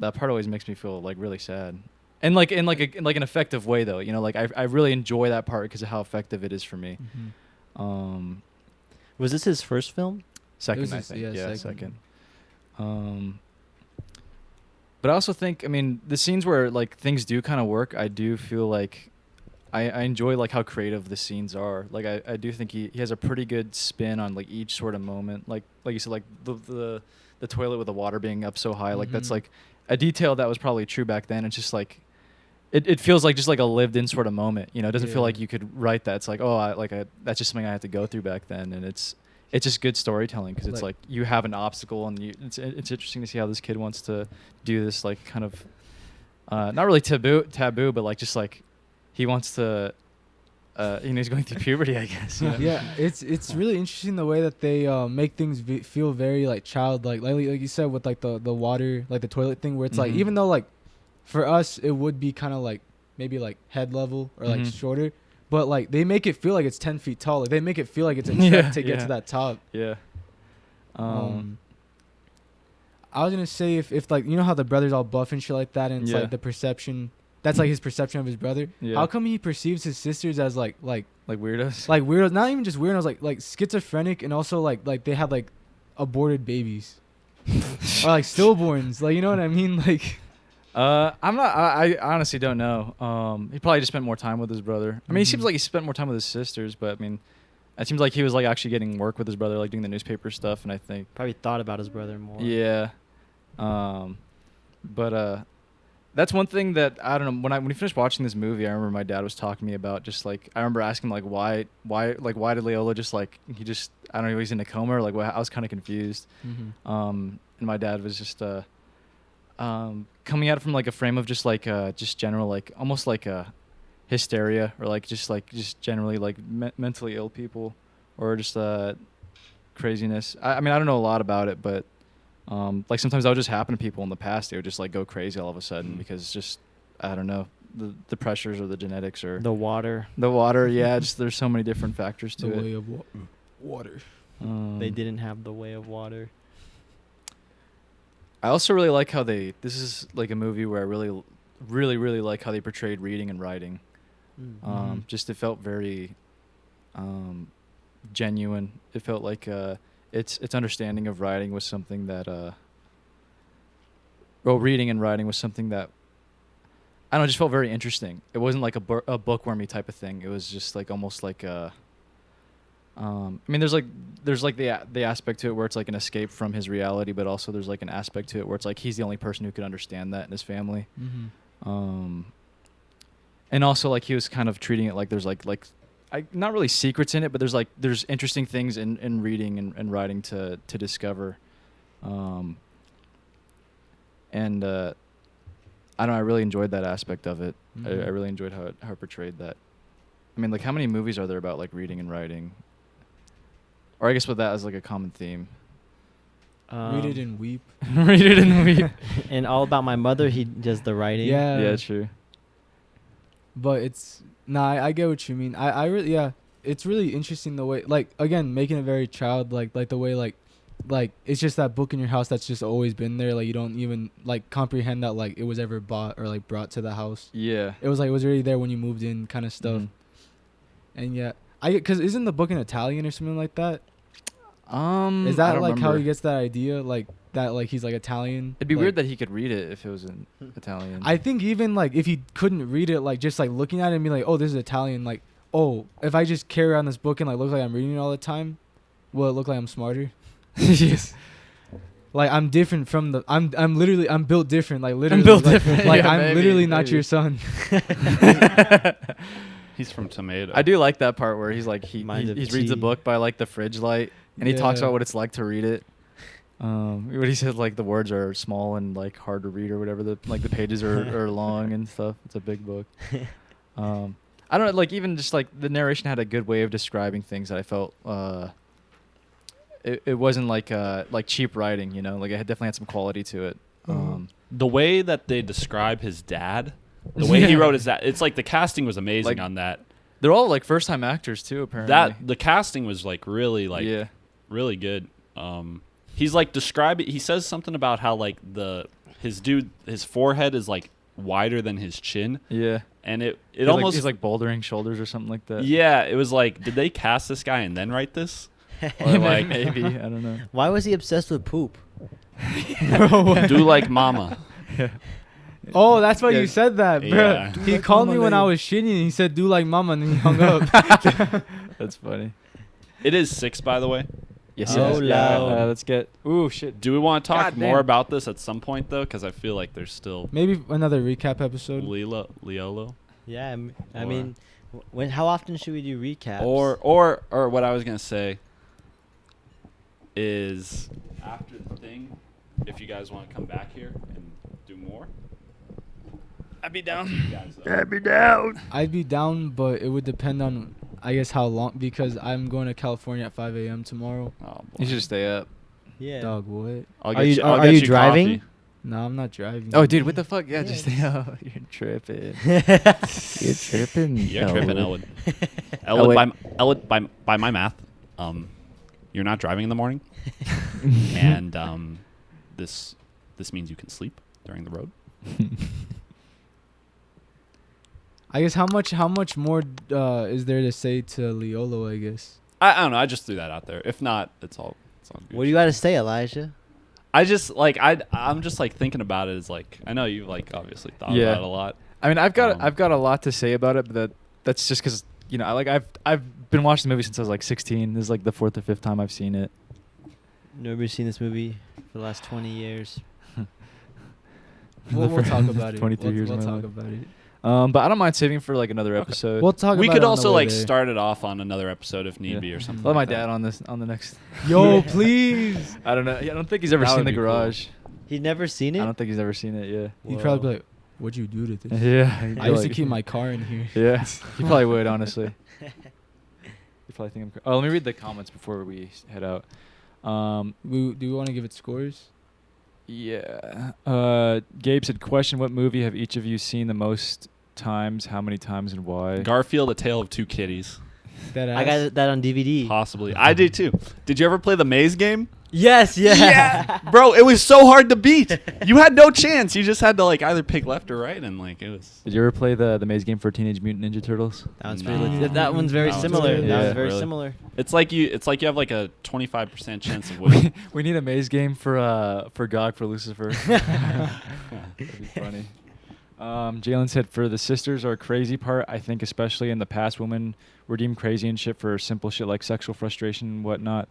that part always makes me feel like really sad. And like in an effective way though, you know, like I really enjoy that part because of how effective it is for me. Was this his first film? Second, I think. Yeah, second. But I also think, I mean, the scenes where like things do kind of work, I do feel like I enjoy like how creative the scenes are. Like I do think he has a pretty good spin on like each sort of moment. Like you said, like the toilet with the water being up so high, like that's like a detail that was probably true back then. It's just like it feels like just like a lived in sort of moment. You know, it doesn't feel like you could write that. It's like, that's just something I had to go through back then, and it's just good storytelling because it's like you have an obstacle and it's interesting to see how this kid wants to do this like kind of not really taboo, but like just like he wants to he's going through puberty, I guess. You know? Yeah, it's really interesting the way that they make things feel very like childlike, like you said with like the water, like the toilet thing, where it's like even though like for us it would be kind of like maybe like head level or like shorter. But like they make it feel like it's 10 feet tall. Like they make it feel like it's a trek to get to that top. Yeah. I was gonna say if like you know how the brother's all buff and shit like that, and it's like the perception. That's like his perception of his brother. Yeah. How come he perceives his sisters as like weirdos? Like weirdos, not even just weirdos, like schizophrenic, and also like they had like aborted babies or like stillborns. Like you know what I mean? Like. I honestly don't know. He probably just spent more time with his brother. I mean, he seems like he spent more time with his sisters, but I mean, it seems like he was like actually getting work with his brother, like doing the newspaper stuff, and I think probably thought about his brother more. Yeah. But that's one thing that I don't know. When we finished watching this movie, I remember my dad was talking to me about just like I remember asking like why did Leolo just like I don't know, he's in a coma or like I was kind of confused. And my dad was just coming at it from like a frame of just like just general like almost like a hysteria or like just generally like mentally ill people or just craziness. I mean I don't know a lot about it, but like sometimes that would just happen to people in the past. They would just like go crazy all of a sudden because just I don't know the pressures or the genetics or the water. Yeah, just there's so many different factors to it. The way of water. They didn't have the way of water. I also really like how this is like a movie where I really, really, really like how they portrayed reading and writing. Just it felt very genuine. It felt like its understanding of writing was something that reading and writing was something that I don't know, just felt very interesting. It wasn't like a bookwormy type of thing. It was just like almost like a I mean, there's like the aspect to it where it's like an escape from his reality, but also there's like an aspect to it where it's like he's the only person who could understand that in his family. And also like he was kind of treating it like there's like not really secrets in it, but there's interesting things in reading and writing to discover. And I don't know, I really enjoyed that aspect of it. I really enjoyed how it portrayed that. I mean, like how many movies are there about like reading and writing? Or I guess with that as like a common theme. Read it and weep. Read it and weep. And All About My Mother, he does the writing. Yeah, true. But it's I get what you mean. I really it's really interesting the way like again making it very childlike, like the way like it's just that book in your house that's just always been there. Like you don't even like comprehend that like it was ever bought or like brought to the house. Yeah, it was already there when you moved in, kind of stuff. And because isn't the book in Italian or something like that? Is that like how he gets that idea, like that, like he's like Italian? It'd be like, weird that he could read it if it was in Italian. I think even like if he couldn't read it, like just like looking at it and be like, oh, this is Italian. Like, oh, if I just carry around this book and like look like I'm reading it all the time, will it look like I'm smarter? Yes. Like I'm different from the. I'm built different. Like literally. I'm built different. Like yeah, I'm literally not your son. He's from Tomato. I do like that part where he's like he reads the book by like the fridge light and he talks about what it's like to read it. What he said, like the words are small and like hard to read or whatever. The pages are long and stuff. It's a big book. I don't know. Like even just like the narration had a good way of describing things that I felt. It wasn't like cheap writing, you know. Like it definitely had some quality to it. The way that they describe his dad, the way he wrote his dad, it's like the casting was amazing on that. They're all like first time actors too, apparently. The casting was like really really good. He's like describing. He says something about how like his forehead is like wider than his chin, Yeah. and it He's almost he's like bouldering shoulders or something like that. yeah. It was like, did they cast this guy and then write this? Or like maybe I don't know. Why was he obsessed with poop? do like mama. Yeah. Oh, that's why Yeah. you said that, bro. Yeah. He like called mama, me when I lady. was shitting, and he said, "Do like mama," and then he hung up. That's funny. It is 6, by the way. Yes. Oh, loud. Let's get. Ooh shit. Do we want to talk God more damn. about this at some point though? Because I feel like there's still Maybe another recap episode. Leolo. Yeah, I Or- mean, how often should we do recaps? Or what I was gonna say is after the thing, if you guys want to come back here and do more, I'd be you down. guys, I'd be down, but it would depend on, I guess, how long, because I'm going to California at 5 a.m. tomorrow. Oh, boy. You should just stay up. yeah. Dog, what? I'll Are get you- I'll are get you driving? coffee. No, I'm not driving. Oh, dude, what the fuck? Yeah, Yeah, just just- stay up. You're tripping. You're tripping. You're tripping, Elwood. Elwood. Elwood, by my math, you're not driving in the morning, and this means you can sleep during the road. I guess how much more is there to say to Leolo, I guess? I don't know. I just threw that out there. If not, it's all good. What do you got to say, Elijah? I just like I'm just like thinking about it as like I know you've like obviously thought Yeah. about it a lot. I mean, I've got a lot to say about it, but that's just because I've been watching the movie since I was like 16. This is like the 4th or 5th time I've seen it. Nobody's seen this movie for the last 20 years. We'll talk about it. 23 years We'll of my talk life. about it. But I don't mind saving for like another episode. We'll talk. We about could it on also the way like there. start it off on another episode if need Yeah. be or something. Let my like that. dad on the next. Yo, please. I don't know. I don't think he's ever That seen would The be cool. Garage. He'd never seen it? I don't think he's ever seen it. Yeah. He'd probably be like, "What'd you do to this?" Yeah. I used to keep my car in here. Yeah. He probably would, honestly. You probably think I'm. Oh, let me read the comments before we head out. Do we want to give it scores? Yeah. Gabe said, "Question: What movie have each of you seen the most times? How many times and why?" Garfield: A Tale of Two Kitties. That I got that on DVD. Possibly. I did too. Did you ever play the maze game? Yes, yeah. Bro, it was so hard to beat. You had no chance. You just had to like either pick left or right, and like it was. Did you ever play the maze game for Teenage Mutant Ninja Turtles? That one's No. pretty legit. That one's very That one's similar. good. That was Yeah, very really. similar. It's like you have like a 25% chance of winning. We need a maze game for God for Lucifer. That'd be funny. Jalen said, "For the sisters are crazy part, I think especially in the past, women were deemed crazy and shit for simple shit like sexual frustration and whatnot.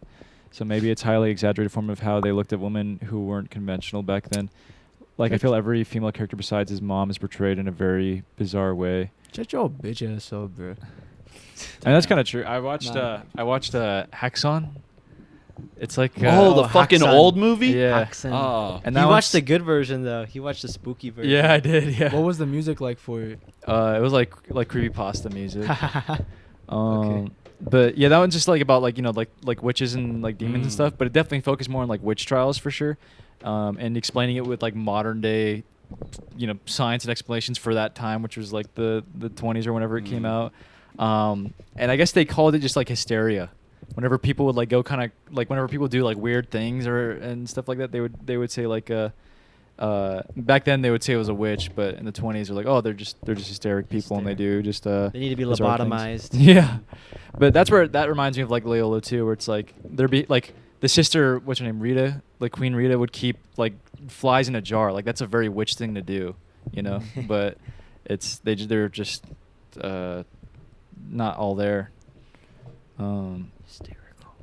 So maybe it's highly exaggerated form of how they looked at women who weren't conventional back then. Like I feel every female character besides his mom is portrayed in a very bizarre way. Shut your bitch ass up, bro. And that's kind of true. I watched Nah. Haxon. It's like Oh, the Oh, fucking Haxan. old movie. yeah. Haxan. Oh. And He that watched one's- the good version though. He watched the spooky version. Yeah, I did. Yeah. What was the music like for it? It was like creepypasta music. Okay. But yeah, that one's just like about like like witches and like demons and Mm. stuff. But it definitely focused more on like witch trials for sure, and explaining it with like modern day, science and explanations for that time, which was like the 20s or whenever it came Mm. out. And I guess they called it just like hysteria. Whenever people would like go kind of like whenever people do like weird things and stuff like that, they would say like back then they would say it was a witch, but in the 20s they're like, oh, they're just hysteric people and they do just They need to be bizarre things. lobotomized. Yeah, but that reminds me of like Leolo too, where it's like there be like the sister, what's her name, Rita, like Queen Rita would keep like flies in a jar. Like that's a very witch thing to do, but they're just not all there. Hysterical.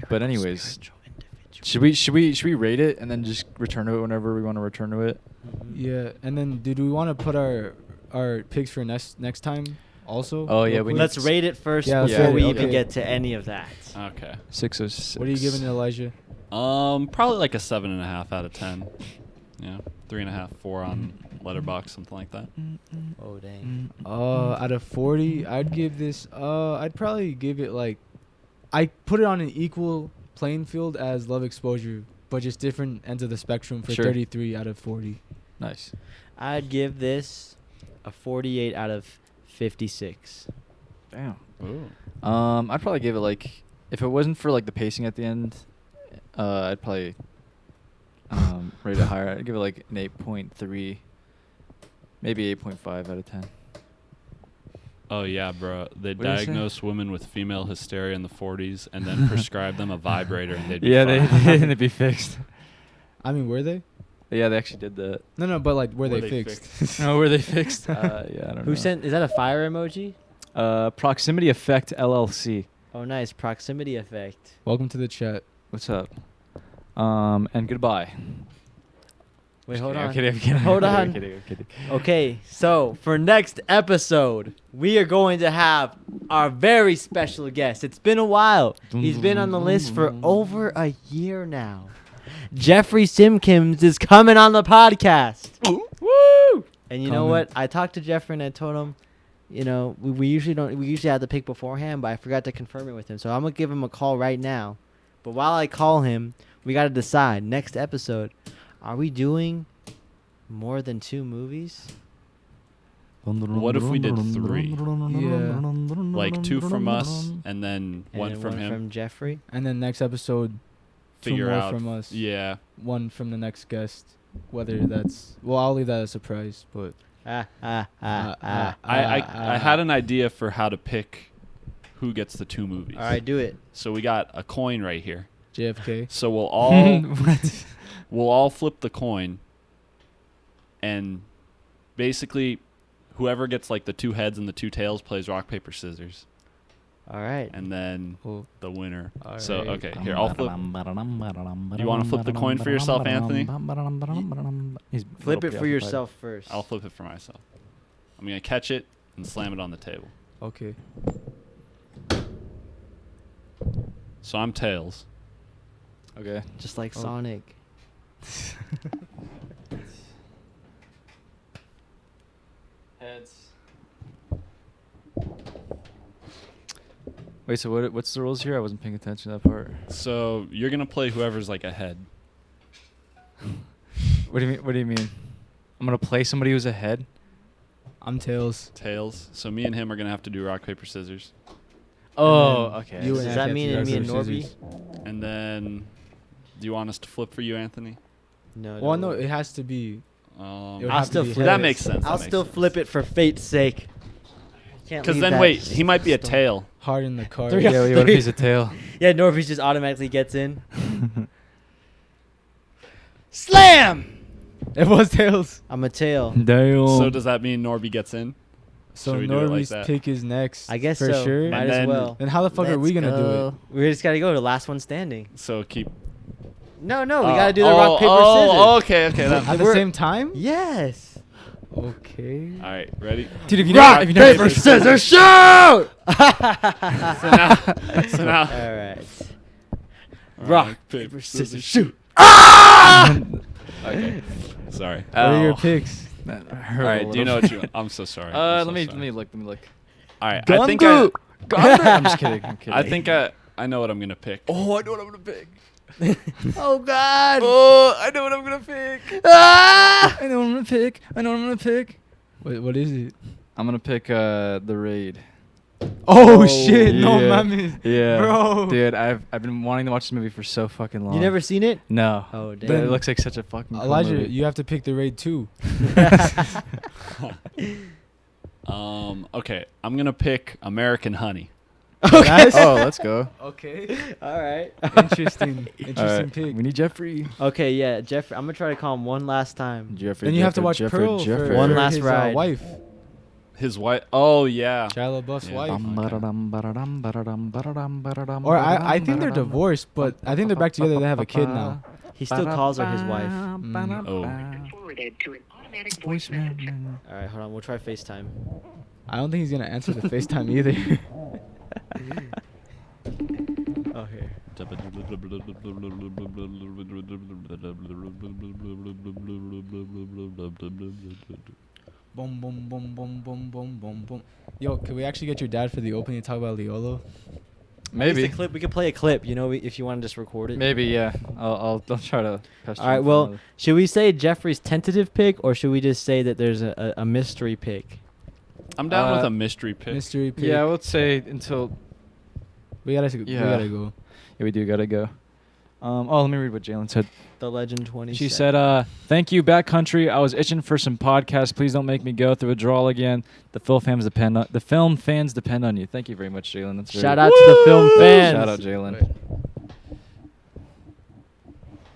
But anyways, Spiritual individual. should we rate it and then just return to it whenever we want to return to it? Mhm. Yeah, and then do we want to put our picks for next time also? Oh, yeah, Real we quick? Let's rate it first Yeah, before let's we rate it. even Okay. get to any of that. Okay. 606. What are you giving it, Elijah? Probably like a 7.5 out of 10. Yeah, 3.5, 4 on Letterbox, something like that. Oh dang. Out of 40, I'd give this. I'd probably give it like, I put it on an equal playing field as Love Exposure, but just different ends of the spectrum for Sure. 33 out of 40. Nice. I'd give this a 48 out of 56. Damn. Ooh. I'd probably give it like, if it wasn't for like the pacing at the end, I'd probably rate it higher. I'd give it like an 8.3. Maybe 8.5 out of 10. Oh yeah, bro. They What did you say? diagnosed women with female hysteria in the 40s and then prescribed them a vibrator and they'd be Yeah, fine. they'd be fixed. I mean, were they? Yeah, they actually did that. No, but like, were Were they they fixed? No, were they fixed? Yeah, I don't know. Who sent? Is that a fire emoji? Proximity Effect LLC. Oh, nice. Proximity effect. Welcome to the chat. What's up? And goodbye. Wait, Just hold kidding, on. I'm kidding, I'm kidding, Hold I'm on. kidding, I'm kidding. Okay, so for next episode, we are going to have our very special guest. It's been a while. He's been on the list for over a year now. Jeffrey Simkins is coming on the podcast. Woo! And you know what? I talked to Jeffrey and I told him, you know, we usually have to pick beforehand, but I forgot to confirm it with him. So I'm gonna give him a call right now. But while I call him, we gotta decide next episode. Are we doing more than 2 movies? What if we did 3? Yeah. Like 2 from us and then And 1 then from one him. from Jeffrey. And then next episode, 2 Figure more out from us. Yeah. 1 from the next guest. Whether that's I'll leave that a surprise. But I had an idea for how to pick who gets the 2 movies. All right, do it. So we got a coin right here. JFK. So we'll all What? we'll all flip the coin, and basically, whoever gets like the 2 heads and the 2 tails plays rock paper scissors, All right. and then Cool. the winner. All So right. okay, here I'll flip. You want to flip the coin for yourself, Anthony? Flip it for yourself first. I'll flip it for myself. I'm gonna catch it and slam it on the table. Okay. So I'm tails. Okay. Just like Oh. Sonic. Heads. Wait, so what's the rules here? I wasn't paying attention to that part. So you're gonna play whoever's like ahead. What do you mean? What do you mean? I'm gonna play somebody who's ahead. I'm tails. Tails. So me and him are gonna have to do rock paper scissors, Oh, then okay. you Does and that Anthony mean have me to and do Norby? scissors. and then do you want us to flip for you, Anthony? No. Well, don't no, worry. it has to be. It would I'll have to still be flip That it. makes sense. I'll still flip it for fate's sake. Because then wait, he might be a tail. Hard in the card. Three- Yeah, what if he's a tail? Yeah, Norby just automatically gets in. Slam! It was tails. I'm a tail. Damn. So does that mean Norby gets in? So Should we do it like Norby's that? pick is next. I guess for so. sure. Might And as then- well. Then how the fuck are we gonna do it? We just gotta go to last one standing. So keep. No, we gotta do the rock paper scissors. Oh, okay. That, At the We're- same time? Yes. Okay. all right, ready? Dude, if you Rock, never, if you never paper, scissors, shoot! All So now. right. Rock, paper, scissors, shoot. Okay. Sorry. What are your picks? All right. Do you know what you? I'm so sorry. I'm so let sorry. me look. All right. I think I'm just kidding. I'm kidding. I think I know what I'm gonna pick. Oh, I know what I'm gonna pick. Oh God. Oh, I know what I'm gonna pick. Ah! I know what I'm gonna pick. I know what I'm gonna pick. What is it? I'm gonna pick the raid. Oh, shit! No, yeah. mami. Yeah, Bro. dude, I've been wanting to watch this movie for so fucking long. You never seen it? No. Oh But damn. it looks like such a fucking cool Elijah, movie. you have to pick the raid too. Okay. I'm gonna pick American Honey. That's- Oh, let's go. Okay. All right. Interesting. Interesting All right, pick. we need Jeffrey. Okay, yeah, Jeffrey. I'm gonna try to call him one last time. Jeffrey. Then you have to watch Jeffrey, Pearl Jeffrey. for One for last his, ride. wife, His wife. Oh yeah. Shia LaBeouf's Yeah. wife. Or I think they're divorced, but I think they're back together. They have a kid now. He still calls her his wife. Oh. Forwarded to an automatic voice message. All right, hold on. We'll try FaceTime. I don't think he's gonna answer the FaceTime either. Oh, here. Boom, boom, boom, boom, boom, boom, boom, boom. Yo, can we actually get your dad for the opening and talk about Leolo? Maybe. Just a clip. We could play a clip. You know, if you want to just record it. Maybe, yeah. I'll try to. All right. Well, should we say Jeffrey's tentative pick, or should we just say that there's a mystery pick? I'm down with a mystery pick. Mystery pick. yeah, I would say until. we gotta Yeah. go. Yeah, we do gotta go. Let me read what Jalen said. The Legend 20. She said, "Thank you, Backcountry. I was itching for some podcasts. Please don't make me go through withdrawal again. The film fans depend on you." Thank you very much, Jalen. That's Shout out to the film fans. Shout out, Jalen.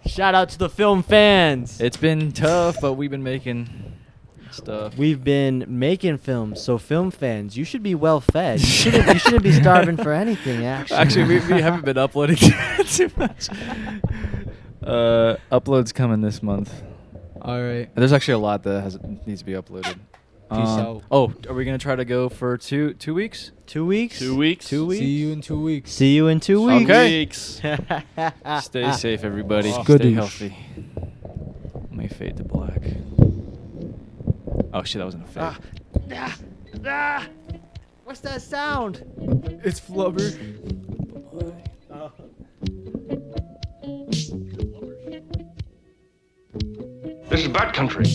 Shout out to the film fans. It's been tough, but we've been making stuff. We've been making films, so film fans, you should be well fed. You shouldn't be starving for anything. Actually, we haven't been uploading too much. Uploads coming this month. All right. There's actually a lot that needs to be uploaded. Peace out. Oh, are we gonna try to go for 2 weeks? 2 weeks. 2 weeks. 2 weeks. See you in 2 weeks. See you in 2 weeks. Okay. Weeks. Stay safe, everybody. Good Stay ish. healthy. May fade to black. Oh shit, that wasn't a fade. What's that sound? It's Flubber. This is Bat Country.